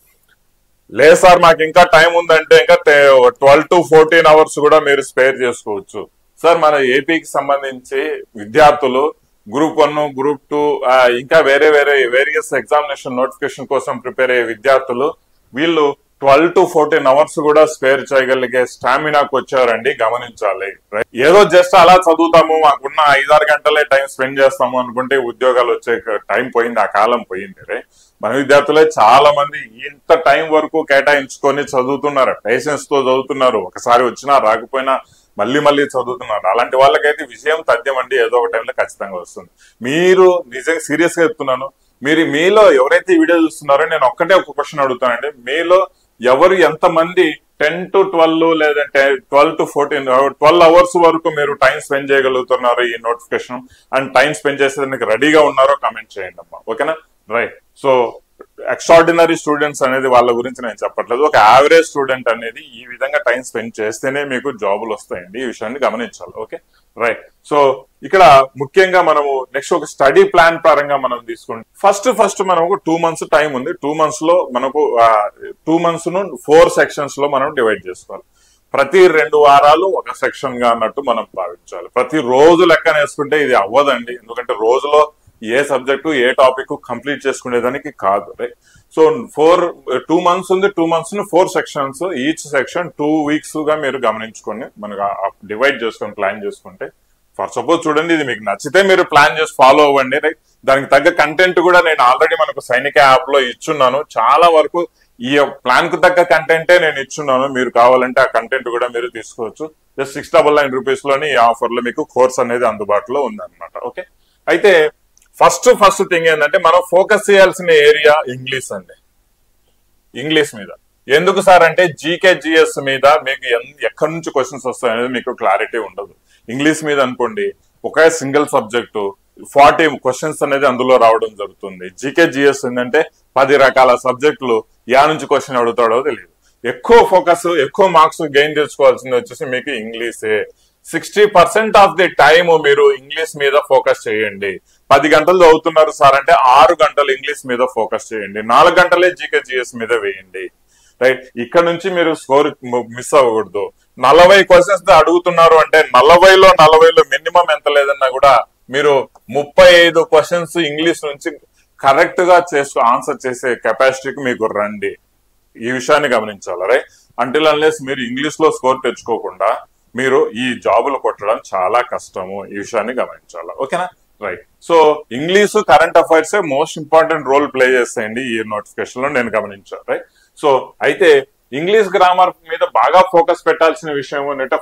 లేదు సార్ మాకు ఇంకా టైం ఉందంటే ఇంకా 12 to 14 అవర్స్ కూడా మీరు స్పేర్ చేసుకోవచ్చు. సార్ మన ఏపీకి సంబంధించి విద్యార్థులు గ్రూప్ 1, గ్రూప్ 2 ఇంకా వేరియస్ ఎగ్జామినేషన్ నోటిఫికేషన్ కోసం ప్రిపేర్ అయ్యే విద్యార్థులు వీళ్ళు 12 to 14 అవర్స్ కూడా స్పేర్ చేయగలిగే స్టామినాకు వచ్చారండి, గమనించాలి. ఏదో జస్ట్ అలా చదువుతాము, మాకున్న 5-6 గంటలే టైం స్పెండ్ చేస్తాము అనుకుంటే ఉద్యోగాలు వచ్చే టైం పోయింది, ఆ కాలం పోయింది. మన విద్యార్థులే చాలా మంది ఇంత టైం వరకు కేటాయించుకొని చదువుతున్నారు, పేషెన్స్ తో చదువుతున్నారు, ఒకసారి వచ్చినా రాకపోయినా మళ్ళీ చదువుతున్నారు. అలాంటి వాళ్ళకైతే విజయం తథ్యం అండి, ఏదో ఒక టైంలో ఖచ్చితంగా వస్తుంది. మీరు నిజంగా సీరియస్ గా చెప్తున్నాను, మీలో ఎవరైతే ఈ వీడియో చూస్తున్నారో నేను ఒక్కటే ఒక క్వశ్చన్ అడుగుతానండి. మీలో ఎవరు ఎంతమంది 10 to 12 లేదంటే 12 to 14 12 అవర్స్ వరకు మీరు టైం స్పెండ్ చేయగలుగుతున్నారు ఈ నోటిఫికేషన్ అండ్ టైం స్పెండ్ చేసేదానికి రెడీగా ఉన్నారో కామెంట్ చేయండి అమ్మా. ఓకేనా? రైట్? సో ఎక్స్ట్రాడినరీ స్టూడెంట్స్ అనేది వాళ్ళ గురించి నేను చెప్పట్లేదు. ఒక యావరేజ్ స్టూడెంట్ అనేది ఈ విధంగా టైం స్పెండ్ చేస్తేనే మీకు జాబులు వస్తాయండి, ఈ విషయాన్ని గమనించాలి. ఓకే? రైట్? సో ఇక్కడ ముఖ్యంగా మనము నెక్స్ట్ ఒక స్టడీ ప్లాన్ పరంగా మనం తీసుకుంటే ఫస్ట్ మనకు 2 months టైం ఉంది. 2 months లో మనకు 2 months ను 4 sections లో మనం డివైడ్ చేసుకోవాలి. ప్రతి 2 వారాలు ఒక సెక్షన్ గా అన్నట్టు మనం భావించాలి. ప్రతి రోజు లెక్కన వేసుకుంటే ఇది అవ్వదండి, ఎందుకంటే రోజులో ఏ సబ్జెక్టు ఏ టాపిక్ కంప్లీట్ చేసుకునేదానికి కాదు. రైట్? సో 2 months ఉంది, 2 months ను 4 sections, ఈచ్ సెక్షన్ 2 weeks గా మీరు గమనించుకొని మనకు డివైడ్ చేసుకొని ప్లాన్ చేసుకుంటే, ఫర్ సపోజ్ చూడండి ఇది మీకు నచ్చితే మీరు ప్లాన్ చేసి ఫాలో అవ్వండి. రైట్? దానికి తగ్గ కంటెంట్ కూడా నేను ఆల్రెడీ మనకు సైనిక యాప్ లో ఇచ్చున్నాను. చాలా వరకు ఈ ప్లాన్ కు తగ్గ కంటెంటే నేను ఇచ్చున్నాను. మీరు కావాలంటే ఆ కంటెంట్ కూడా మీరు తీసుకోవచ్చు. జస్ట్ 699 రూపీస్ లోని ఈ ఆఫర్ లో మీకు కోర్స్ అనేది అందుబాటులో ఉందన్నమాట. ఓకే? అయితే ఫస్ట్ థింగ్ ఏంటంటే మనం ఫోకస్ చేయాల్సిన ఏరియా ఇంగ్లీష్ అండి. ఇంగ్లీష్ మీద ఎందుకు సార్ అంటే జీకే జిఎస్ మీద మీకు ఎక్కడి నుంచి క్వశ్చన్స్ వస్తాయనేది మీకు క్లారిటీ ఉండదు. ఇంగ్లీష్ మీద అనుకోండి ఒకే సింగిల్ సబ్జెక్టు 40 క్వశ్చన్స్ అనేది అందులో రావడం జరుగుతుంది. జీకే జిఎస్ ఏంటంటే 10 రకాల సబ్జెక్టులు యా నుంచి క్వశ్చన్ అడుగుతాడో తెలియదు. ఎక్కువ ఫోకస్, ఎక్కువ మార్క్స్ గెయిన్ చేసుకోవాల్సింది వచ్చేసి మీకు ఇంగ్లీషే. 60% ఆఫ్ ది టైమ్ మీరు ఇంగ్లీష్ మీద ఫోకస్ చేయండి. 10 గంటలు చదువుతున్నారు సార్ అంటే 6 గంటలు ఇంగ్లీష్ మీద ఫోకస్ చేయండి, 4 గంటలే జీకే జిఎస్ మీద వేయండి. రైట్? ఇక్కడ నుంచి మీరు స్కోర్ మిస్ అవ్వకూడదు. 40 క్వశ్చన్స్ అడుగుతున్నారు అంటే 40లో మినిమం ఎంత లేదన్నా కూడా మీరు 35 క్వశ్చన్స్ ఇంగ్లీష్ నుంచి కరెక్ట్ గా ఆన్సర్ చేసే కెపాసిటీకి మీకు రండి. ఈ విషయాన్ని గమనించాలి. రైట్? అంటిల్ అన్లెస్ మీరు ఇంగ్లీష్ లో స్కోర్ తెచ్చుకోకుండా మీరు ఈ జాబులు కొట్టడం చాలా కష్టము, ఈ విషయాన్ని గమనించాలి. ఓకేనా? Right? So English current affairs most important role play చేస్తాయండి ఈ నోటిఫికేషన్ లో నేను గమనించాను. రైట్? సో అయితే ఇంగ్లీష్ గ్రామర్ మీద బాగా ఫోకస్ పెట్టాల్సిన విషయం ఏంటంటే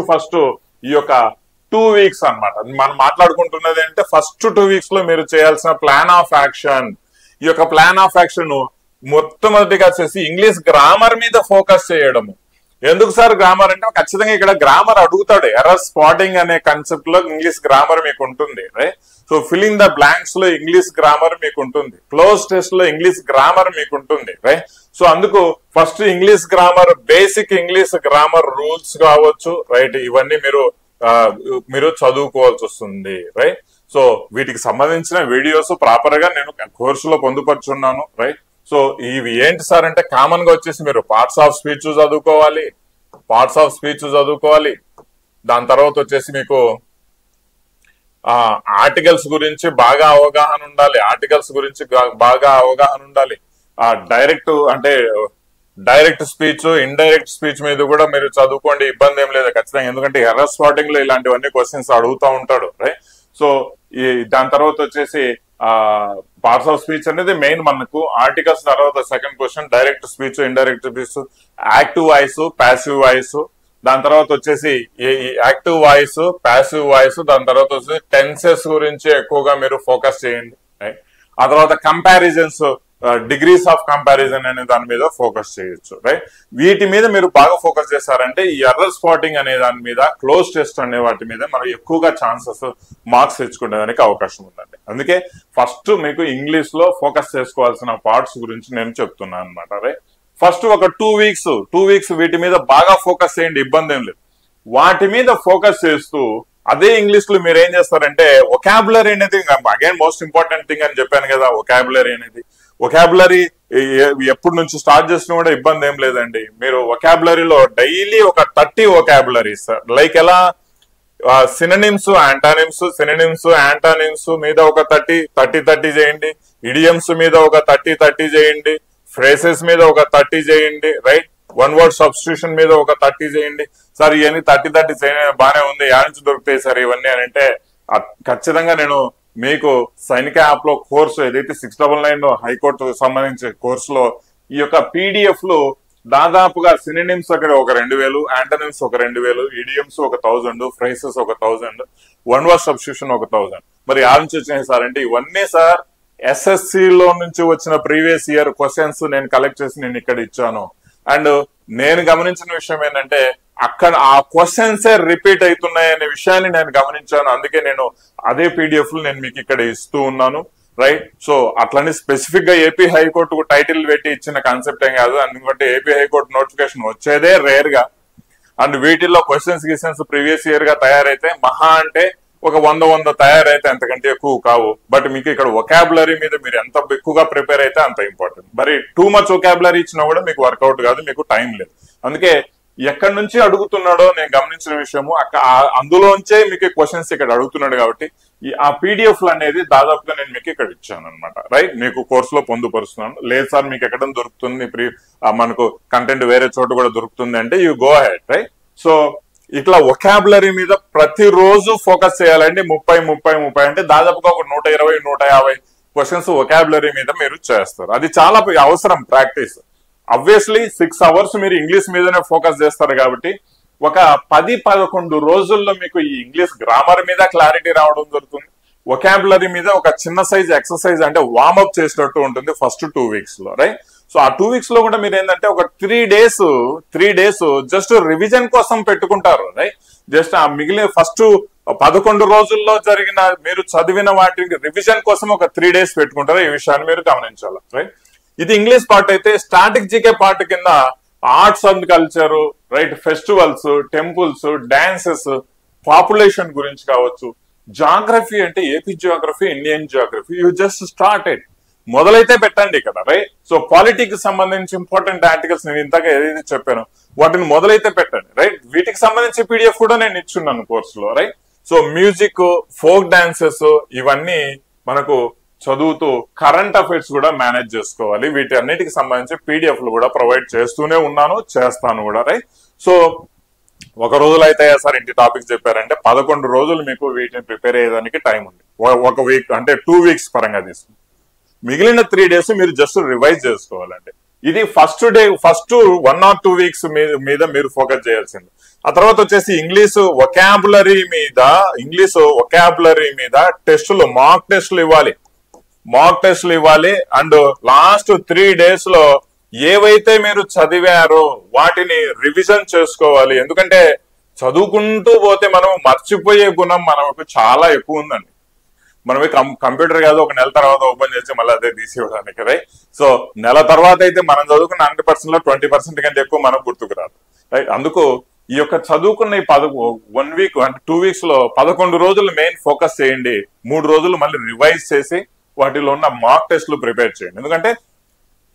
ఫస్ట్ ఈ యొక్క 2 weeks అన్నమాట. మనం మాట్లాడుకుంటున్నది అంటే ఫస్ట్ 2 weeks లో మీరు చేయాల్సిన ప్లాన్ ఆఫ్ యాక్షన్. ఈ యొక్క ప్లాన్ ఆఫ్ యాక్షన్ మొట్టమొదటిగా వచ్చేసి ఇంగ్లీష్ గ్రామర్ మీద ఫోకస్ చేయడము. ఎందుకు సార్ గ్రామర్ అంటే ఖచ్చితంగా ఇక్కడ గ్రామర్ అడుగుతాడు. ఎర్రర్ స్పాటింగ్ అనే కాన్సెప్ట్ లో ఇంగ్లీష్ గ్రామర్ మీకు ఉంటుంది. Right? So filling the blanks లో ఇంగ్లీష్ గ్రామర్ మీకు ఉంటుంది, క్లోజ్ టెస్ట్ లో ఇంగ్లీష్ గ్రామర్ మీకు ఉంటుంది. రైట్? సో అందుకు first English grammar, basic English grammar rules కావచ్చు, రైట్, ఇవన్నీ మీరు చదువుకోవాల్సి వస్తుంది. రైట్? సో వీటికి సంబంధించిన వీడియోస్ ప్రాపర్ గా నేను కోర్సులో పొందుపరుచున్నాను. రైట్? సో ఇవి ఏంటి సార్ అంటే కామన్ గా వచ్చేసి మీరు పార్ట్స్ ఆఫ్ స్పీచ్ చదువుకోవాలి. దాని తర్వాత వచ్చేసి మీకు ఆర్టికల్స్ గురించి బాగా అవగాహన ఉండాలి. డైరెక్ట్ స్పీచ్, ఇండైరెక్ట్ స్పీచ్ మీద కూడా మీరు చదువుకోండి, ఇబ్బంది ఏం లేదు ఖచ్చితంగా. ఎందుకంటే ఎర్రర్ స్పాటింగ్ లో ఇలాంటివన్నీ క్వశ్చన్స్ అడుగుతూ ఉంటాడు. రైట్? సో దాని తర్వాత వచ్చేసి పార్ట్స్ ఆఫ్ స్పీచ్ అనేది మెయిన్ మనకు. ఆర్టికల్స్ తర్వాత second question direct speech, indirect speech, active voice, passive voice, దాని తర్వాత వచ్చేసి యాక్టివ్ వాయిస్, ప్యాసివ్ వాయిస్, దాని తర్వాత వచ్చేసి టెన్సెస్ గురించి ఎక్కువగా మీరు ఫోకస్ చేయండి. ఆ తర్వాత కంపారిజన్స్, డిగ్రీస్ ఆఫ్ కంపారిజన్ అనే దాని మీద ఫోకస్ చేయొచ్చు. రైట్, వీటి మీద మీరు బాగా ఫోకస్ చేస్తారంటే ఈ ఎర్రర్ స్పాటింగ్ అనే దాని మీద, క్లోజ్ టెస్ట్ అనే వాటి మీద మనం ఎక్కువగా ఛాన్సెస్ మార్క్స్ తెచ్చుకునేదానికి అవకాశం ఉందండి. అందుకే ఫస్ట్ మీకు ఇంగ్లీష్ లో ఫోకస్ చేసుకోవాల్సిన పార్ట్స్ గురించి నేను చెప్తున్నాను అనమాట. రైట్, ఫస్ట్ ఒక 2 వీక్స్ వీటి మీద బాగా ఫోకస్ చేయండి, ఇబ్బంది ఏం లేదు. వాటి మీద ఫోకస్ చేస్తూ అదే ఇంగ్లీష్ లో మీరు ఏం చేస్తారంటే వొకాబులరీ అనేది అగైన్ మోస్ట్ ఇంపార్టెంట్ థింగ్ అని చెప్పాను కదా. వొకాబులరీ అనేది, వొకాబులరీ ఎప్పటి నుంచి స్టార్ట్ చేసినా కూడా ఇబ్బంది ఏం లేదండి. మీరు వొకాబులరీలో డైలీ ఒక 30 వొకాబులరీస్, లైక్ ఎలా సినోనిమ్స్, యాంటానిమ్స్ మీద ఒక 30 చేయండి, ఇడియమ్స్ మీద ఒక 30 చేయండి, ఫ్రేసెస్ మీద ఒక 30 చేయండి. రైట్, వన్ వర్డ్ సబ్స్టిట్యూషన్ మీద ఒక 30 చేయండి. సార్ ఇవన్నీ 30 చేయడం బానే ఉంది, యా నుంచి దొరుకుతాయి సార్ ఇవన్నీ అని అంటే ఖచ్చితంగా నేను మీకు సైనిక యాప్ లో కోర్సు ఏదైతే 699 హైకోర్టు సంబంధించిన కోర్సులో ఈ యొక్క పీడిఎఫ్ లో దాదాపుగా సినోనిమ్స్ అక్కడ ఒక 2000, యాంటోనిమ్స్ ఒక 2000, ఇడియమ్స్ ఒక 1000, ఫ్రేసెస్ ఒక 1000, వన్ వర్డ్ సబ్స్టిట్యూషన్ ఒక 1000. మరి యా నుంచి వచ్చినాయి సార్ అంటే ఇవన్నీ సార్ ఎస్ఎస్సి లో నుంచి వచ్చిన ప్రీవియస్ ఇయర్ క్వశ్చన్స్ నేను కలెక్ట్ చేసి నేను ఇక్కడ ఇచ్చాను. అండ్ నేను గమనించిన విషయం ఏంటంటే అక్కడ ఆ క్వశ్చన్స్ రిపీట్ అవుతున్నాయనే విషయాన్ని నేను గమనించాను. అందుకే నేను అదే పీడిఎఫ్ నేను మీకు ఇక్కడ ఇస్తూ ఉన్నాను. రైట్, సో అట్లనే స్పెసిఫిక్ గా ఏపీ హైకోర్టుకు టైటిల్ పెట్టి ఇచ్చిన కాన్సెప్ట్ ఏం కాదు. ఎందుకంటే ఏపీ హైకోర్టు నోటిఫికేషన్ వచ్చేదే రేర్ గా. అండ్ వీటిల్లో క్వశ్చన్స్ ప్రీవియస్ ఇయర్ గా తయారైతే మహా అంటే ఒక 100 తయారైతే అంతకంటే ఎక్కువ కావు. బట్ మీకు ఇక్కడ వొకాబులరీ మీద మీరు ఎంత ఎక్కువగా ప్రిపేర్ అయితే అంత ఇంపార్టెంట్. మరి టూ మచ్ వొకాబులరీ ఇచ్చినా కూడా మీకు వర్కౌట్ కాదు, మీకు టైం లేదు. అందుకే ఎక్కడి నుంచి అడుగుతున్నాడో నేను గమనించిన విషయము అందులోంచే మీకు క్వశ్చన్స్ ఇక్కడ అడుగుతున్నాడు. కాబట్టి ఆ పీడిఎఫ్ అనేది దాదాపుగా నేను మీకు ఇక్కడ ఇచ్చాను అనమాట. రైట్, మీకు కోర్సులో పొందుపరుస్తున్నాను. లేదు సార్ మీకు ఎక్కడ దొరుకుతుంది, మనకు కంటెంట్ వేరే చోట కూడా దొరుకుతుంది అంటే you go head. Right, so ఇట్లా వొకాబులరీ మీద ప్రతిరోజు ఫోకస్ చేయాలండి. 30 అంటే దాదాపుగా ఒక 120-150 క్వశ్చన్స్ వొకాబులరీ మీద మీరు చేస్తారు. అది చాలా అవసరం ప్రాక్టీస్. అబ్వియస్లీ 6 అవర్స్ మీరు ఇంగ్లీష్ మీదనే ఫోకస్ చేస్తారు కాబట్టి ఒక 10-11 రోజుల్లో మీకు ఈ ఇంగ్లీష్ గ్రామర్ మీద క్లారిటీ రావడం జరుగుతుంది. వొకాబులరీ మీద ఒక చిన్న సైజ్ ఎక్సర్సైజ్ అంటే వార్మప్ చేసినట్టు ఉంటుంది ఫస్ట్ 2 వీక్స్ లో. రైట్, సో ఆ 2 వీక్స్ లో కూడా మీరు ఏంటంటే ఒక 3 డేస్ జస్ట్ రివిజన్ కోసం పెట్టుకుంటారు. రైట్, జస్ట్ ఆ మిగిలిన ఫస్ట్ 11 రోజుల్లో జరిగిన మీరు చదివిన వాటికి రివిజన్ కోసం ఒక 3 డేస్ పెట్టుకుంటారు. ఈ విషయాన్ని మీరు గమనించాలి. రైట్, ఇది ఇంగ్లీష్ పార్ట్ అయితే స్టాటిక్ జీకే పార్ట్ కింద arts and culture, right, festivals, temples, dances, population గురించి కావచ్చు, జాగ్రఫీ అంటే AP Geography, Indian Geography, you just started మొదలైతే పెట్టండి ఇక్కడ. రైట్, సో పాలిటిక్స్ సంబంధించి ఇంపార్టెంట్ ఆర్టికల్స్ నేను ఇంతగా ఏదైతే చెప్పాను వాటిని మొదలైతే పెట్టండి. రైట్, వీటికి సంబంధించి పీడిఎఫ్ కూడా నేను ఇచ్చున్నాను కోర్సులో. Right, so music, folk dances ఇవన్నీ మనకు చదువుతూ కరెంట్ అఫైర్స్ కూడా మేనేజ్ చేసుకోవాలి. వీటి అన్నిటికి సంబంధించి పీడిఎఫ్లు కూడా ప్రొవైడ్ చేస్తూనే ఉన్నాను, చేస్తాను కూడా. రైట్, సో ఒక రోజులో అయితే సార్ ఇంటి టాపిక్స్ చెప్పారంటే 11 రోజులు మీకు వీటిని ప్రిపేర్ అయ్యేదానికి టైం ఉంది. ఒక వీక్ అంటే 2 వీక్స్ పరంగా తీసుకుని మిగిలిన 3 డేస్ మీరు జస్ట్ రివైజ్ చేసుకోవాలండి. ఇది ఫస్ట్ 1 or 2 వీక్స్ మీద మీరు ఫోకస్ చేయాల్సింది. ఆ తర్వాత వచ్చేసి ఇంగ్లీష్ వొకాబులరీ మీద టెస్టులు, మాక్ టెస్టులు ఇవ్వాలి. అండ్ లాస్ట్ 3 డేస్ లో ఏవైతే మీరు చదివారో వాటిని రివిజన్ చేసుకోవాలి. ఎందుకంటే చదువుకుంటూ పోతే మనం మర్చిపోయే గుణం మనకు చాలా ఎక్కువ ఉందండి. మనమే కంప్యూటర్ కాదు ఒక నెల తర్వాత ఓపెన్ చేసి మళ్ళీ అదే తీసివ్వడానికి. రైట్, సో నెల తర్వాత అయితే మనం చదువుకున్న 100% లో 20% కంటే ఎక్కువ మనకు గుర్తుకు రాదు. రైట్, అందుకు ఈ యొక్క చదువుకున్న 1 వీక్ అంటే 2 వీక్స్ లో 11 రోజులు మెయిన్ ఫోకస్ చేయండి. 3 రోజులు మళ్ళీ రివైజ్ చేసి వాటిలో ఉన్న మాక్ టెస్ట్లు ప్రిపేర్ చేయండి. ఎందుకంటే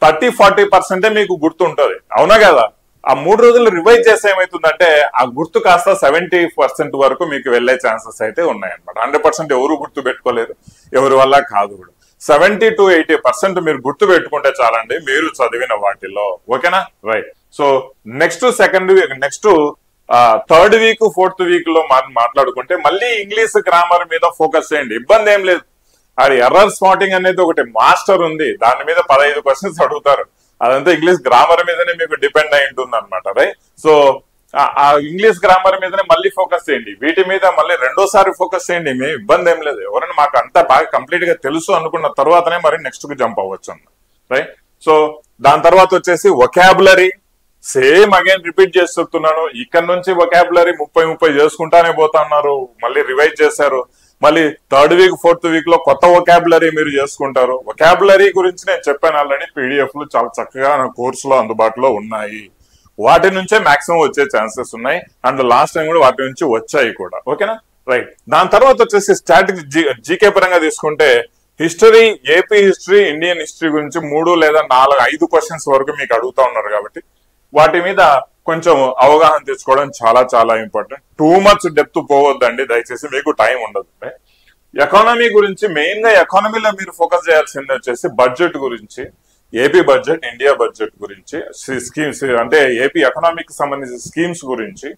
30-40% మీకు గుర్తుంటది, అవునా కదా. ఆ 3 రోజులు రివైజ్ చేస్తే ఏమైతుందంటే ఆ గుర్తు కాస్త 70% వరకు మీకు వెళ్లే ఛాన్సెస్ అయితే ఉన్నాయన్నమాట. 100% ఎవరు గుర్తు పెట్టుకోలేరు, ఎవరి వల్ల కాదు కూడా. 70 to 80% మీరు గుర్తు పెట్టుకుంటే చాలండి మీరు చదివిన వాటిలో. ఓకేనా? Right. So next third week 4th week లో మనం మాట్లాడుకుంటే మళ్ళీ ఇంగ్లీష్ గ్రామర్ మీద ఫోకస్ చేయండి. ఇబ్బంది ఏం లేదు. అది ఎర్రర్ స్పాటింగ్ అనేది ఒకటి మాస్టర్ ఉంది, దాని మీద 15 క్వశ్చన్స్ అడుగుతారు. అదంతా ఇంగ్లీష్ గ్రామర్ మీదనే మీకు డిపెండ్ అయి ఉంటుంది అనమాట. రైట్. సో ఆ ఇంగ్లీష్ గ్రామర్ మీదనే మళ్ళీ ఫోకస్ చేయండి, వీటి మీద మళ్ళీ రెండోసారి ఫోకస్ చేయండి, మేము ఇబ్బంది ఏం లేదు. ఎవరైనా మాకు అంతా బాగా కంప్లీట్ గా తెలుసు అనుకున్న తర్వాతనే మరి నెక్స్ట్ కు జంప్ అవ్వచ్చు అన్న. రైట్. సో దాని తర్వాత వచ్చేసి వొకాబులరీ సేమ్ అగైన్ రిపీట్ చేసి చెప్తున్నాను. ఇక్కడ నుంచి వొకాబులరీ 30 చేసుకుంటానే పోతా ఉన్నారు, మళ్ళీ రివైజ్ చేశారు. మళ్ళీ థర్డ్ వీక్ 4th వీక్ లో కొత్త వొకాబులరీ మీరు చేసుకుంటారు. వొకాబులరీ గురించి నేను చెప్పాను ఆల్రెడీ, పీడిఎఫ్ లు చాలా చక్కగా నా కోర్సులో అందుబాటులో ఉన్నాయి. వాటి నుంచే మాక్సిమం వచ్చే ఛాన్సెస్ ఉన్నాయి, అండ్ లాస్ట్ టైం కూడా వాటి నుంచి వచ్చాయి కూడా. ఓకేనా. రైట్. దాని తర్వాత వచ్చేసి స్టాటిక్ జీకే పరంగా తీసుకుంటే history, AP history, Indian history గురించి 3 లేదా 4, 5 క్వశ్చన్స్ వరకు మీకు అడుగుతా ఉన్నారు కాబట్టి వాటి మీద కొంచెం అవగాహన తెచ్చుకోవడం చాలా చాలా ఇంపార్టెంట్. టూ మచ్ డెప్త్ పోవద్దండి దయచేసి, మీకు టైం ఉండదు. ఎకానమీ గురించి మెయిన్ గా ఎకానమీలో మీరు ఫోకస్ చేయాల్సింది వచ్చేసి బడ్జెట్ గురించి, ఏపీ బడ్జెట్, ఇండియా బడ్జెట్ గురించి, స్కీమ్స్ అంటే ఏపీ ఎకనామిక్ సంబంధించిన స్కీమ్స్ గురించి.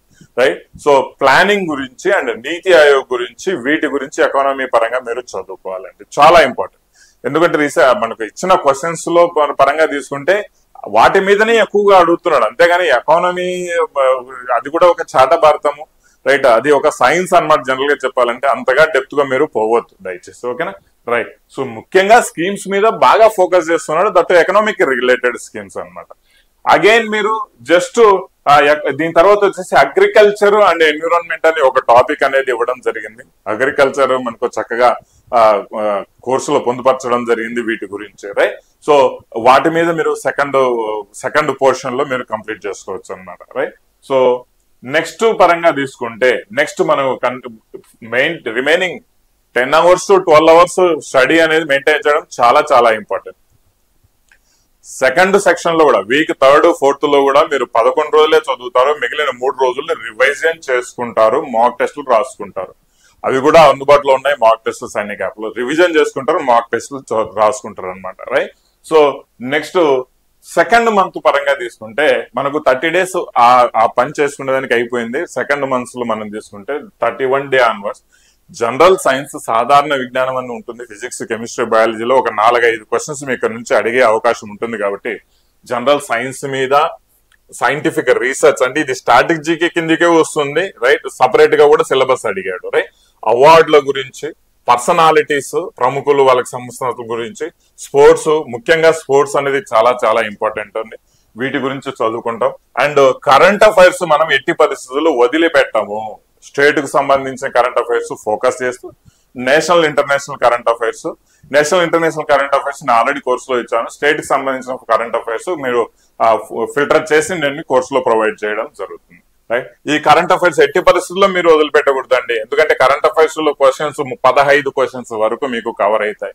రైట్. సో ప్లానింగ్ గురించి అండ్ నీతి ఆయోగ్ గురించి, వీటి గురించి ఎకానమీ పరంగా మీరు చదువుకోవాలండి, చాలా ఇంపార్టెంట్. ఎందుకంటే మనకు ఇచ్చిన క్వశ్చన్స్ లో పరంగా తీసుకుంటే వాటి మీదనే ఎక్కువగా అడుగుతున్నాడు, అంతేగాని ఎకానమీ అది కూడా ఒక చాట భారతము. రైట్. అది ఒక సైన్స్ అన్నమాట. జనరల్ గా చెప్పాలంటే అంతగా డెప్త్ గా మీరు పోవద్దు దయచేసి. ఓకేనా. రైట్. సో ముఖ్యంగా స్కీమ్స్ మీద బాగా ఫోకస్ చేస్తున్నాడు, దట్ ఎకనామిక్ రిలేటెడ్ స్కీమ్స్ అన్నమాట. అగైన్ మీరు జస్ట్ దీని తర్వాత వచ్చేసి అగ్రికల్చర్ అండ్ ఎన్విరాన్మెంట్ అని ఒక టాపిక్ అనేది ఇవ్వడం జరిగింది. అగ్రికల్చర్ మనకు చక్కగా కోర్సులో పొందుపరచడం జరిగింది వీటి గురించి. రైట్. సో వాటి మీద మీరు సెకండ్ పోర్షన్ లో మీరు కంప్లీట్ చేసుకోవచ్చు అన్నమాట. రైట్. సో నెక్స్ట్ పరంగా తీసుకుంటే నెక్స్ట్ మనం remaining 10 hours to 12 hours study అనేది మెయింటైన్ చేయడం చాలా చాలా ఇంపార్టెంట్. సెకండ్ సెక్షన్ లో కూడా వీక్ 3rd, 4th లో కూడా మీరు 11 రోజులే చదువుతారు, మిగిలిన 3 రోజులు రివైజన్ చేసుకుంటారు, మాక్ టెస్టులు రాసుకుంటారు. అవి కూడా అందుబాటులో ఉన్నాయి, మాక్ టెస్టులు సైనిక్ యాప్ లో రివిజన్ చేసుకుంటారు, మాక్ టెస్టులు రాసుకుంటారు అనమాట. Right. So next second month పరంగా తీసుకుంటే మనకు 30 days ఆ పని చేసుకునే దానికి అయిపోయింది. సెకండ్ మంత్స్ లో మనం తీసుకుంటే 31 day ఆన్వర్డ్స్ జనరల్ సైన్స్, సాధారణ విజ్ఞానం అని ఉంటుంది. ఫిజిక్స్, కెమిస్ట్రీ, బయాలజీలో ఒక 4-5 క్వశ్చన్స్ మీ ఇక్కడ నుంచి అడిగే అవకాశం ఉంటుంది కాబట్టి జనరల్ సైన్స్ మీద సైంటిఫిక్ రీసెర్చ్ అంటే ఇది స్టాటిక్ జీకే కిందికే వస్తుంది. రైట్. సపరేట్ గా కూడా సిలబస్ అడిగాడు. రైట్. అవార్డుల గురించి, పర్సనాలిటీస్, ప్రముఖులు, వాళ్ళకి సంస్థల గురించి, స్పోర్ట్స్, ముఖ్యంగా స్పోర్ట్స్ అనేది చాలా చాలా ఇంపార్టెంట్ అండి, వీటి గురించి చదువుకుంటాం. అండ్ కరెంట్ అఫైర్స్ మనం ఎట్టి పరిస్థితుల్లో వదిలిపెట్టాము. స్టేట్ కు సంబంధించిన కరెంట్ అఫైర్స్ ఫోకస్ చేస్తూ నేషనల్ ఇంటర్నేషనల్ కరెంట్ అఫైర్స్ నేను ఆల్రెడీ కోర్సులో ఇచ్చాను. స్టేట్ కి సంబంధించిన కరెంట్ అఫైర్స్ మీరు ఫిల్టర్ చేసి నేను కోర్సులో ప్రొవైడ్ చేయడం జరుగుతుంది. రైట్. ఈ కరెంట్ అఫైర్స్ ఎట్టి పరిస్థితుల్లో మీరు వదిలిపెట్టకూడదండి, ఎందుకంటే కరెంట్ అఫైర్స్ లో క్వశ్చన్స్ 15 క్వశ్చన్స్ వరకు మీకు కవర్ అవుతాయి.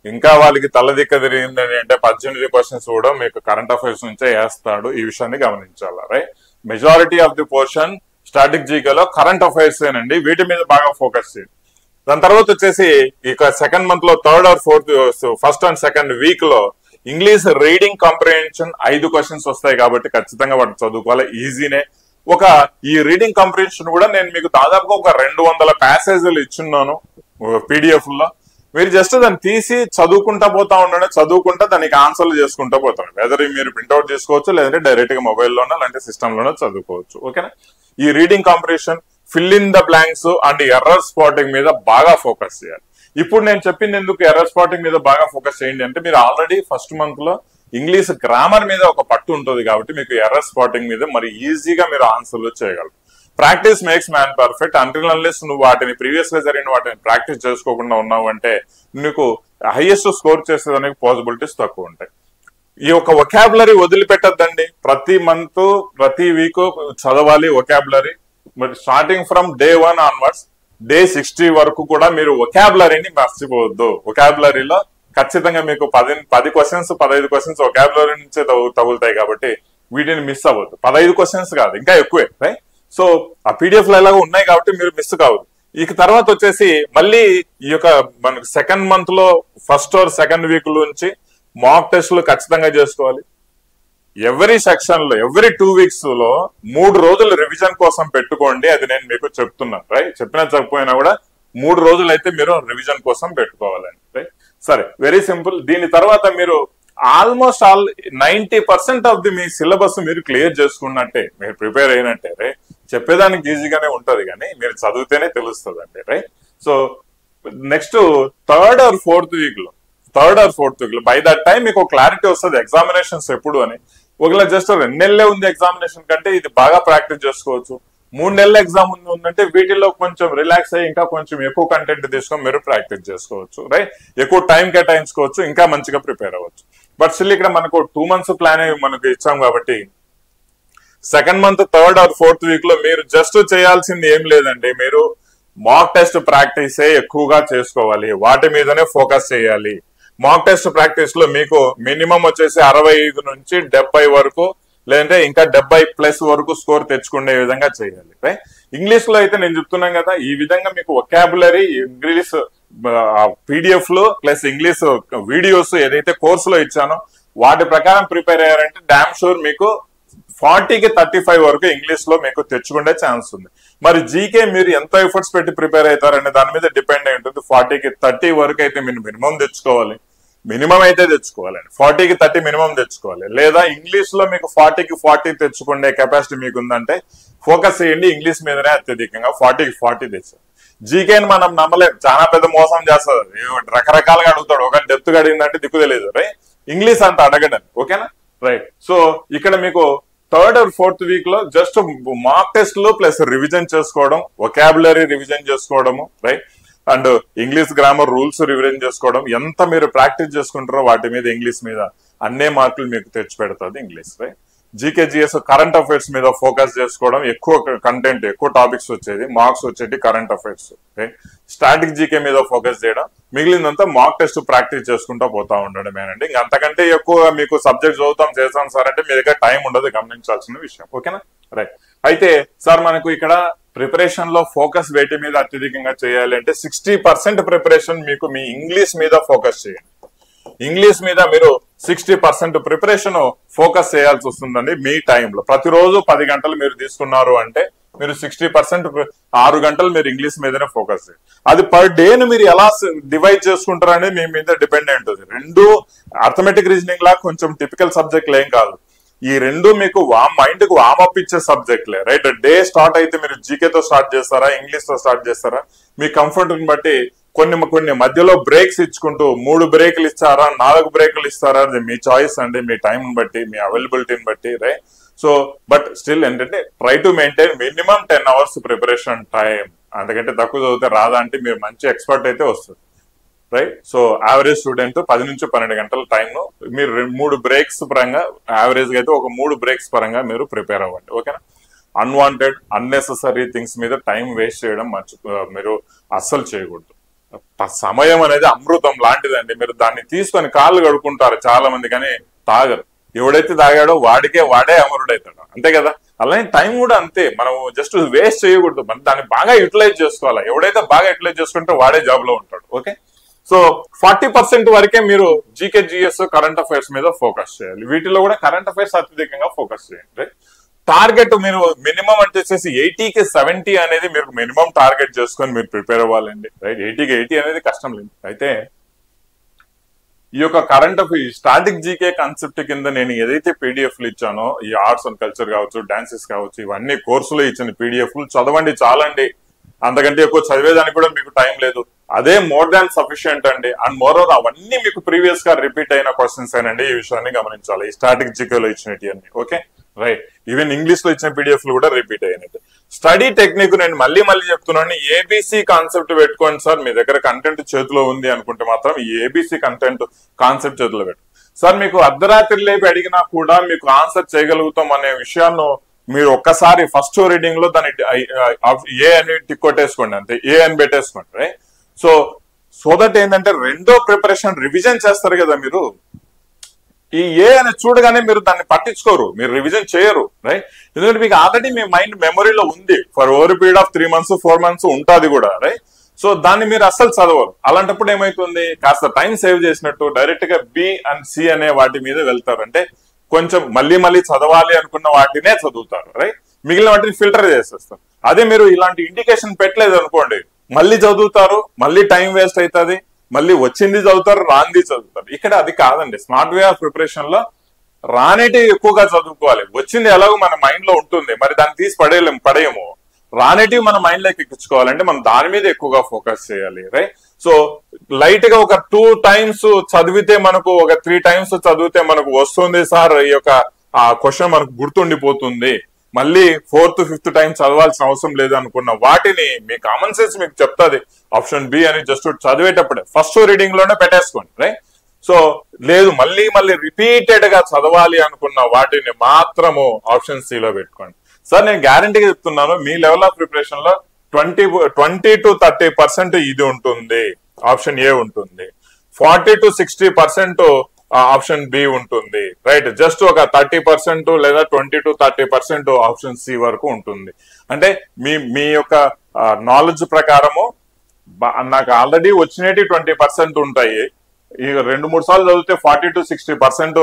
ఇంకా వాళ్ళకి తలదిక్క తిరిగింది అంటే 18 క్వశ్చన్స్ కూడా మీకు కరెంట్ అఫైర్స్ నుంచే వేస్తాడు, ఈ విషయాన్ని గమనించాలా. Right. Majority of the portion static జీకేలో కరెంట్ అఫైర్స్ ఏనండి, వీటి మీద బాగా ఫోకస్ చేయండి. దాని తర్వాత వచ్చేసి ఇక సెకండ్ మంత్ లో 3rd or 4th, first and second week లో ఇంగ్లీష్ రీడింగ్ కాంప్రిహెన్షన్ 5 క్వశ్చన్స్ వస్తాయి కాబట్టి ఖచ్చితంగా వాటిని చదువుకోవాలి, ఈజీనే. ఈ రీడింగ్ కాంప్రిహెన్షన్ కూడా నేను మీకు దాదాపుగా ఒక 200 ప్యాసేజీలు ఇచ్చున్నాను పీడిఎఫ్ లో. మీరు జస్ట్ దాన్ని తీసి చదువుకుంటా పోతా ఉండండి, చదువుకుంటా దానికి ఆన్సర్లు చేసుకుంటా పోతాను. వెదర్ మీరు ప్రింట్అవుట్ చేసుకోవచ్చు, లేదంటే డైరెక్ట్ గా మొబైల్లోనో లేదంటే సిస్టమ్ లోనో చదువుకోవచ్చు. ఓకేనా. ఈ reading comprehension, fill in the blanks and error spotting మీద బాగా ఫోకస్ చేయాలి. ఇప్పుడు నేను చెప్పింది ఎందుకు ఎర్రర్ స్పాటింగ్ మీద బాగా ఫోకస్ చేయండి అంటే, మీరు ఆల్రెడీ ఫస్ట్ మంత్ లో ఇంగ్లీష్ గ్రామర్ మీద ఒక పట్టు ఉంటుంది కాబట్టి మీకు ఎర్రర్ స్పాటింగ్ మీద మరి ఈజీగా మీరు ఆన్సర్లు చేయగలరు. Practice makes man perfect. Until unless నువ్వు వాటిని ప్రీవియస్ గా జరిగిన వాటిని ప్రాక్టీస్ చేసుకోకుండా ఉన్నావు అంటే నీకు హైయెస్ట్ స్కోర్ చేసేదానికి పాసిబిలిటీస్ తక్కువ ఉంటాయి. ఈ యొక్క వొకాబులరీ వదిలిపెట్టద్దండి, ప్రతి మంత్ ప్రతి వీక్ చదవాలి vocabulary. Starting from day 1 onwards day 60 వరకు కూడా మీరు వొకాబులరీని మర్చిపోవద్దు. వొకాబులరీలో ఖచ్చితంగా మీకు 10 క్వశ్చన్స్ 15 క్వశ్చన్స్ వొకాబులరీ నుంచే తగులుతాయి కాబట్టి వీటిని మిస్ అవ్వద్దు. 15 క్వశ్చన్స్ కాదు, ఇంకా ఎక్కువే. రైట్. సో ఆ పీడిఎఫ్ లో ఎలాగో ఉన్నాయి కాబట్టి మీరు మిస్ కావద్దు. ఇక తర్వాత వచ్చేసి మళ్ళీ ఈ యొక్క మనకు సెకండ్ మంత్ లో ఫస్ట్ ఆర్ సెకండ్ వీక్ నుంచి మాక్ టెస్టులు ఖచ్చితంగా చేసుకోవాలి. ఎవరీ సెక్షన్ లో ఎవరీ 2 weeks లో 3 రోజులు రివిజన్ కోసం పెట్టుకోండి. అది నేను మీకు చెప్తున్నాను. రైట్. చెప్పినా చెప్పకపోయినా కూడా 3 రోజులు అయితే మీరు రివిజన్ కోసం పెట్టుకోవాలండి, రైట్? సరే, వెరీ సింపుల్. దీని తర్వాత మీరు almost 90% of the me syllabus మీరు క్లియర్ చేసుకున్నట్టే, మీరు ప్రిపేర్ అయినట్టే, రైట్? చెప్పేదానికి ఈజీగానే ఉంటది కానీ మీరు చదివితేనే తెలుస్తుంది అండి, right? So next third or fourth week లో బై దట్ టైం మీకు క్లారిటీ వస్తుంది ఎగ్జామినేషన్స్ ఎప్పుడు అని. ఒకవేళ జస్ట్ 2 నెలలే ఉంది ఎగ్జామినేషన్ కంటే ఇది బాగా ప్రాక్టీస్ చేసుకోవచ్చు. 3 నెలల ఎగ్జామ్ ఉందంటే వీటిల్లో కొంచెం రిలాక్స్ అయ్యి ఇంకా కొంచెం ఎక్కువ కంటెంట్ తీసుకొని మీరు ప్రాక్టీస్ చేసుకోవచ్చు, రైట్? ఎక్కువ టైం కేటాయించుకోవచ్చు, ఇంకా మంచిగా ప్రిపేర్ అవ్వచ్చు. బట్ స్టిల్ ఇక్కడ మనకు 2 months ప్లాన్ మనకు ఇచ్చాం కాబట్టి second month third or fourth week లో మీరు జస్ట్ చేయాల్సింది ఏం లేదండి, మీరు మాక్ టెస్ట్ ప్రాక్టీసే ఎక్కువగా చేసుకోవాలి, వాటి మీదనే ఫోకస్ చేయాలి. మాక్ టెస్ట్ ప్రాక్టీస్ లో మీకు మినిమం వచ్చేసి 65 నుంచి 70 వరకు, లేదంటే ఇంకా 70+ వరకు స్కోర్ తెచ్చుకునే విధంగా చేయాలి, రైట్? ఇంగ్లీష్ లో అయితే నేను చెప్తున్నాను కదా, ఈ విధంగా మీకు వొకాబులరీ, ఇంగ్లీష్ పీడిఎఫ్ లో ప్లస్ ఇంగ్లీష్ వీడియోస్ ఏదైతే కోర్సులో ఇచ్చానో వాటి ప్రకారం ప్రిపేర్ అయ్యారంటే డామ్ షూర్ మీకు 40కి 35 వరకు ఇంగ్లీష్ లో మీకు తెచ్చుకునే ఛాన్స్ ఉంది. మరి జీకే మీరు ఎంత ఎఫర్ట్స్ పెట్టి ప్రిపేర్ అవుతారనే దాని మీద డిపెండ్ అయి ఉంటుంది. 40కి 30 వరకు అయితే మీరు మినిమం తెచ్చుకోవాలి, మినిమం అయితే తెచ్చుకోవాలండి. 40కి 30 మినిమం తెచ్చుకోవాలి. లేదా ఇంగ్లీష్ లో మీకు 40కి 40 తెచ్చుకునే కెపాసిటీ మీకు ఉందంటే ఫోకస్ చేయండి ఇంగ్లీష్ మీదనే అత్యధికంగా. 40కి 40 తెచ్చారు. జీకేని మనం నమ్మలేం, చాలా పెద్ద మోసం చేస్తారు, రకరకాలుగా అడుగుతాడు. ఒక డెప్త్ గా అడిగిందంటే దిక్కు తెలియదు, రైట్? ఇంగ్లీష్ అంత అడగడం, ఓకేనా, రైట్? సో ఇక్కడ మీకు థర్డ్ ఆర్ ఫోర్త్ వీక్ లో జస్ట్ మాక్ టెస్ట్ లో ప్లస్ రివిజన్ చేసుకోవడం, వొకాబులరీ రివిజన్ చేసుకోవడము, right? And English grammar rules revision చేసుకోవడం. ఎంత మీరు ప్రాక్టీస్ చేసుకుంటారో వాటి మీద, ఇంగ్లీష్ మీద అన్నే మార్కులు మీకు తెచ్చి పెడుతుంది English, right? GK GS current affairs మీద ఫోకస్ చేసుకోవడం, ఎక్కువ కంటెంట్, ఎక్కువ టాపిక్స్ వచ్చేది, మార్క్స్ వచ్చేది కరెంట్ అఫైర్స్, స్టాటిక్ జీకే మీద ఫోకస్ చేయడం, మిగిలిందంతా మాక్ టెస్ట్ ప్రాక్టీస్ చేసుకుంటూ పోతా ఉండడమేనండి. ఇంకా అంతకంటే ఎక్కువ మీకు సబ్జెక్ట్ చదువుతాం చేస్తాం సార్ అంటే మీ దగ్గర టైం ఉండదు, గమనించాల్సిన విషయం, ఓకేనా, రైట్? అయితే సార్ మనకు ఇక్కడ ప్రిపరేషన్ లో ఫోకస్ వేటి మీద అత్యధికంగా చేయాలి అంటే 60% ప్రిపరేషన్ మీకు మీ ఇంగ్లీష్ మీద ఫోకస్ చేయండి. ఇంగ్లీష్ మీద మీరు 60% ప్రిపరేషన్ ఫోకస్ చేయాల్సి వస్తుందండి మీ టైంలో. ప్రతిరోజు 10 గంటలు మీరు తీసుకున్నారు అంటే మీరు 60% 6 గంటలు మీరు ఇంగ్లీష్ మీదనే ఫోకస్ చేయండి. అది పర్ డేను మీరు ఎలా డివైడ్ చేసుకుంటారు అనేది మీ మీద డిపెండ్ అయి ఉంటుంది. 2 అర్థమెటిక్ రీజనింగ్ లా కొంచెం టిపికల్ సబ్జెక్టులు ఏం కాదు. ఈ 2 మీకు మైండ్ కు వామప్ ఇచ్చే సబ్జెక్ట్లే, రైట్? డే స్టార్ట్ అయితే మీరు జీకేతో స్టార్ట్ చేస్తారా, ఇంగ్లీష్ తో స్టార్ట్ చేస్తారా, మీ కంఫర్ట్ ని బట్టి కొన్ని మధ్యలో బ్రేక్స్ ఇచ్చుకుంటూ 3 బ్రేకులు ఇస్తారా, 4 బ్రేకులు ఇస్తారా, అది మీ చాయిస్ అండి, మీ టైం బట్టి, మీ అవైలబిలిటీని బట్టి, రైట్? సో బట్ స్టిల్ ఏంటంటే try to maintain minimum 10 hours preparation time. అంతకంటే తక్కువ చదివితే రాదా అంటే మీరు మంచి ఎక్స్పర్ట్ అయితే వస్తుంది, రైట్? సో యావరేజ్ స్టూడెంట్ 10 నుంచి 12 గంటల టైం మీరు 3 బ్రేక్స్ పరంగా, యావరేజ్ గా అయితే ఒక 3 బ్రేక్స్ పరంగా మీరు ప్రిపేర్ అవ్వండి, ఓకేనా? అన్వాంటెడ్ అన్నెసెసరీ థింగ్స్ మీద టైం వేస్ట్ చేయడం మీరు అస్సలు చేయకూడదు. సమయం అనేది అమృతం లాంటిదండి. మీరు దాన్ని తీసుకొని కాళ్ళు కడుక్కుంటారు చాలా మంది, కానీ తాగరు. ఎవడైతే తాగాడో వాడే అమరుడైతాడు, అంతే కదా? అలానే టైం కూడా అంతే, మనం జస్ట్ వేస్ట్ చేయకూడదు, మనం దాన్ని బాగా యూటిలైజ్ చేసుకోవాలి. ఎవడైతే బాగా యూటిలైజ్ చేసుకుంటే వాడే జాబ్ లో ఉంటాడు, ఓకే? సో 40% వరకే మీరు జీకే జిఎస్ కరెంట్ అఫైర్స్ మీద ఫోకస్ చేయాలి. వీటిలో కూడా కరెంట్ అఫైర్స్ అత్యధికంగా ఫోకస్ చేయండి. టార్గెట్ మీరు మినిమం అంటే 80కి 70 అనేది మీరు మినిమం టార్గెట్ చేసుకొని మీరు ప్రిపేర్ అవ్వాలండి, రైట్? 80కి 80 అనేది కష్టం లేదు. అయితే ఈ యొక్క current affairs static GK concept కింద నేను ఏదైతే పీడిఎఫ్లు ఇచ్చానో, ఈ ఆర్ట్స్ అండ్ కల్చర్ కావచ్చు, డాన్సెస్ కావచ్చు, ఇవన్నీ కోర్సులో ఇచ్చిన పీడిఎఫ్లు చదవండి చాలండి. అంతకంటే ఎక్కువ చదివేదానికి కూడా మీకు టైం లేదు. అదే మోర్ దాన్ సఫిషియంట్ అండి. అండ్ మోర్ ఓవర్ అవన్నీ మీకు ప్రీవియస్ గా రిపీట్ అయిన క్వశ్చన్స్ ఏనండి. ఈ విషయాన్ని గమనించాలి. ఈ స్టాటిక్ జీకేలో ఇచ్చినవి అన్ని, ఓకే, రైట్? ఈవెన్ ఇంగ్లీష్ లో ఇచ్చిన పీడిఎఫ్లు కూడా రిపీట్ అయినట్టు. స్టడీ టెక్నిక్ నేను మళ్ళీ చెప్తున్నాను, ఏబిసి కాన్సెప్ట్ పెట్టుకోండి సార్. మీ దగ్గర కంటెంట్ చేతిలో ఉంది అనుకుంటే మాత్రం ఈ ఏబిసి కాన్సెప్ట్ చేతిలో పెట్టు సార్. మీకు అర్ధరాత్రి లేపి అడిగినా కూడా మీకు ఆన్సర్ చేయగలుగుతాం అనే విషయాన్ని మీరు ఒక్కసారి ఫస్ట్ రీడింగ్ లో దాన్ని ఏ అని టిక్ కొట్టేసుకోండి, అంతే, ఏ అని పెట్టేసుకోండి, రైట్? సో దట్ ఏంటంటే రెండో ప్రిపరేషన్ రివిజన్ చేస్తారు కదా మీరు. ఈ ఏ అని చూడగానే మీరు దాన్ని పట్టించుకోరు, మీరు రివిజన్ చేయరు, రైట్? ఎందుకంటే మీకు ఆల్రెడీ మీ మైండ్ మెమొరీలో ఉంది. For over period of 3 months 4 months ఉంటుంది కూడా, రైట్? సో దాన్ని మీరు అస్సలు చదవరు. అలాంటప్పుడు ఏమైతుంది, కాస్త టైం సేవ్ చేసినట్టు డైరెక్ట్ గా బి అండ్ సి అనే వాటి మీద వెళ్తారు. అంటే కొంచెం మళ్ళీ చదవాలి అనుకున్న వాటినే చదువుతారు, రైట్? మిగిలిన వాటిని ఫిల్టర్ చేసేస్తారు. అదే మీరు ఇలాంటి ఇండికేషన్ పెట్టలేదు అనుకోండి, మళ్ళీ చదువుతారు, మళ్ళీ టైం వేస్ట్ అవుతుంది, మళ్ళీ వచ్చింది చదువుతారు, రాంది చదువుతారు. ఇక్కడ అది కాదండి. స్మార్ట్ వే ఆఫ్ ప్రిపరేషన్ లో రానేటి ఎక్కువగా చదువుకోవాలి. వచ్చింది ఎలాగో మన మైండ్ లో ఉంటుంది, మరి దాన్ని తీసి పడేయము. రానేటివి మన మైండ్ లోకి ఎక్కించుకోవాలంటే మనం దాని మీద ఎక్కువగా ఫోకస్ చేయాలి, రైట్? సో లైట్ గా ఒక 2 times చదివితే మనకు, ఒక 3 times చదివితే మనకు వస్తుంది సార్, ఈ యొక్క ఆ క్వశ్చన్ మనకు గుర్తుండిపోతుంది, మళ్ళీ 4th 5th time చదవాల్సిన అవసరం లేదు అనుకున్న వాటిని మీ కామన్ సెన్స్ మీకు చెప్తాది ఆప్షన్ బి అని జస్ట్ చదివేటప్పుడే ఫస్ట్ రీడింగ్ లోనే పెట్టేసుకోండి, రైట్? సో లేదు మళ్ళీ రిపీటెడ్ గా చదవాలి అనుకున్న వాటిని మాత్రము ఆప్షన్ సి లో పెట్టుకోండి. సార్ నేను గ్యారంటీగా చెప్తున్నాను, మీ లెవెల్ ఆఫ్ ప్రిపరేషన్ లో 20 to 30% ఇది ఉంటుంది, ఆప్షన్ ఏ ఉంటుంది. 40 to 60% ఆప్షన్ బి ఉంటుంది, రైట్? జస్ట్ ఒక 30% లేదా 20 to 30% ఆప్షన్ సి వరకు ఉంటుంది. అంటే మీ యొక్క నాలెడ్జ్ ప్రకారము నాకు ఆల్రెడీ వచ్చినవి 20% ఉంటాయి. ఇక 2-3 సార్లు చదివితే 40 to 60%,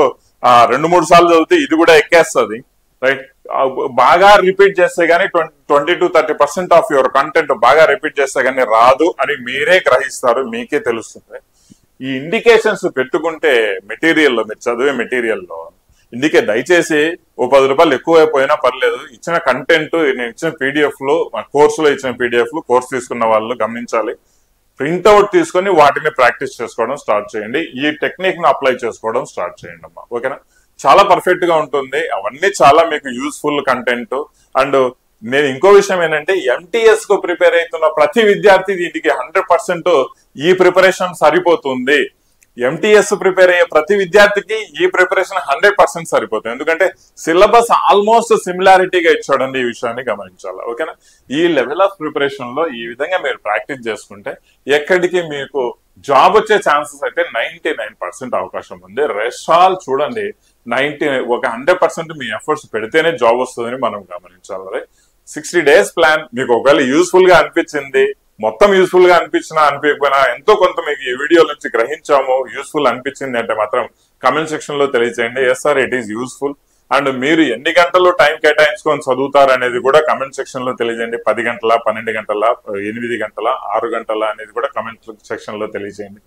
2-3 సార్లు చదివితే ఇది కూడా ఎక్కేస్తుంది, రైట్? బాగా రిపీట్ చేస్తే గానీ 20 to 30% ఆఫ్ యువర్ కంటెంట్ బాగా రిపీట్ చేస్తే గానీ రాదు అని మీరే గ్రహిస్తారు, మీకే తెలుస్తుంది. ఈ ఇండికేషన్స్ పెట్టుకుంటే మెటీరియల్లో, మీరు చదివే మెటీరియల్లో ఇండికేట్, దయచేసి ఓ 10 రూపాయలు ఎక్కువైపోయినా పర్లేదు, ఇచ్చిన కంటెంట్, నేను ఇచ్చిన పీడిఎఫ్ లో, మా కోర్సులో ఇచ్చిన పీడిఎఫ్ లు కోర్సు తీసుకున్న వాళ్ళు గమనించాలి. ప్రింట్అవుట్ తీసుకొని వాటిని ప్రాక్టీస్ చేసుకోవడం స్టార్ట్ చేయండి. ఈ టెక్నిక్ ని అప్లై చేసుకోవడం స్టార్ట్ చేయండి అమ్మా, ఓకేనా? చాలా పర్ఫెక్ట్ గా ఉంటుంది. అవన్నీ చాలా మీకు యూస్ఫుల్ కంటెంట్. అండ్ నేను ఇంకో విషయం ఏంటంటే, ఎంటీఎస్ కు ప్రిపేర్ అవుతున్న ప్రతి విద్యార్థి దీనికి 100% ఈ ప్రిపరేషన్ సరిపోతుంది. ఎంటీఎస్ ప్రిపేర్ అయ్యే ప్రతి విద్యార్థికి ఈ ప్రిపరేషన్ 100% సరిపోతుంది. ఎందుకంటే సిలబస్ ఆల్మోస్ట్ సిమిలారిటీగా ఇచ్చాడండి, ఈ విషయాన్ని గమనించాలి, ఓకేనా? ఈ లెవెల్ ఆఫ్ ప్రిపరేషన్ లో ఈ విధంగా మీరు ప్రాక్టీస్ చేసుకుంటే ఎక్కడికి మీకు జాబ్ వచ్చే ఛాన్సెస్ అయితే 99% అవకాశం ఉంది. రెస్ట్ ఆల్ చూడండి, 100% మీ ఎఫర్ట్స్ పెడితేనే జాబ్ వస్తుందని మనం గమనించాలి. 60 days ప్లాన్ మీకు ఒకవేళ యూస్ఫుల్ గా అనిపించింది, మొత్తం యూస్ఫుల్ గా అనిపించకపోయినా ఎంతో కొంత మీకు ఈ వీడియో నుంచి గ్రహించాము, యూస్ఫుల్ అనిపించింది అంటే మాత్రం కమెంట్ సెక్షన్ లో తెలియజేయండి. Yes sir it is useful. And మీరు ఎన్ని గంటలు టైం కేటాయించుకొని చదువుతారు అనేది కూడా కమెంట్ సెక్షన్ లో తెలియజేయండి. 10 గంటల, 12 గంటల, 8 గంటల, 6 గంటల అనేది కూడా కమెంట్ సెక్షన్ లో తెలియజేయండి.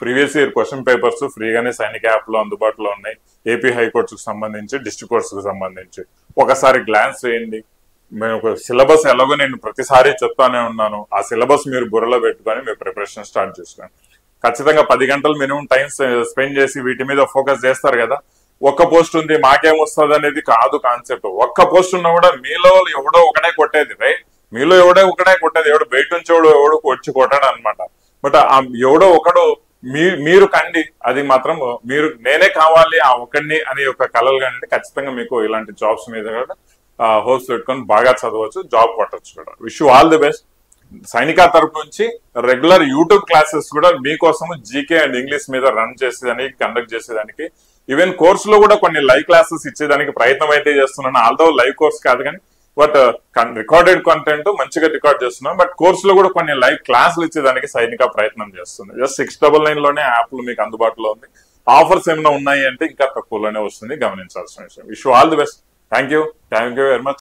ప్రీవియస్ ఇయర్ క్వశ్చన్ పేపర్స్ ఫ్రీగానే సైనిక యాప్ లో అందుబాటులో ఉన్నాయి. ఏపీ హైకోర్టుకు సంబంధించి, డిస్ట్రిక్ట్ కోర్ట్స్ కు సంబంధించి ఒకసారి గ్లాన్స్ వేయండి. మేము సిలబస్ ఎలాగో నేను ప్రతిసారి చెప్తానే ఉన్నాను, ఆ సిలబస్ మీరు బుర్రలో పెట్టుకొని మీరు ప్రిపరేషన్ స్టార్ట్ చేసుకోండి. ఖచ్చితంగా 10 గంటలు మినిమం టైం స్పెండ్ చేసి వీటి మీద ఫోకస్ చేస్తారు కదా. ఒక్క పోస్ట్ ఉంది మాకేమొస్తుంది అనేది కాదు కాన్సెప్ట్. ఒక్క పోస్ట్ ఉన్నా కూడా మీలో ఎవడో ఒకటే కొట్టేది, రైట్? మీలో ఎవడో ఒకటే కొట్టేది, ఎవడు బయట నుంచి ఎవడో వచ్చి కొట్టాడు అనమాట. బట్ ఆ ఎవడో ఒకడు మీరు కండి, అది మాత్రం మీరు నేనే కావాలి ఆ ఒకడిని అని ఒక కలలు కండి. ఖచ్చితంగా మీకు ఇలాంటి జాబ్స్ మీద కూడా హోప్స్ పెట్టుకొని బాగా చదవచ్చు, జాబ్ కొట్టచ్చు కూడా. Wish you all the best. సైనిక తరపు నుంచి రెగ్యులర్ యూట్యూబ్ క్లాసెస్ కూడా మీకోసం జీకే అండ్ ఇంగ్లీష్ మీద రన్ చేసేదానికి, కండక్ట్ చేసేదానికి, ఈవెన్ కోర్సులో కూడా కొన్ని లైవ్ క్లాసెస్ ఇచ్చేదానికి ప్రయత్నం అయితే చేస్తున్నాను. ఆల్దో లైవ్ కోర్స్ కాదు కానీ, బట్ రికార్డెడ్ కంటెంట్ మంచిగా రికార్డ్ చేస్తున్నాం. బట్ కోర్సులో కూడా కొన్ని లైవ్ క్లాసులు ఇచ్చేదానికి సైనిక ప్రయత్నం చేస్తుంది. జస్ట్ 699 లోనే యాప్లు మీకు అందుబాటులో ఉంది. ఆఫర్స్ ఏమైనా ఉన్నాయి అంటే ఇంకా తక్కువలోనే వస్తుంది, గమనించాల్సిన విషయం. Wish you all the best. Thank you very much.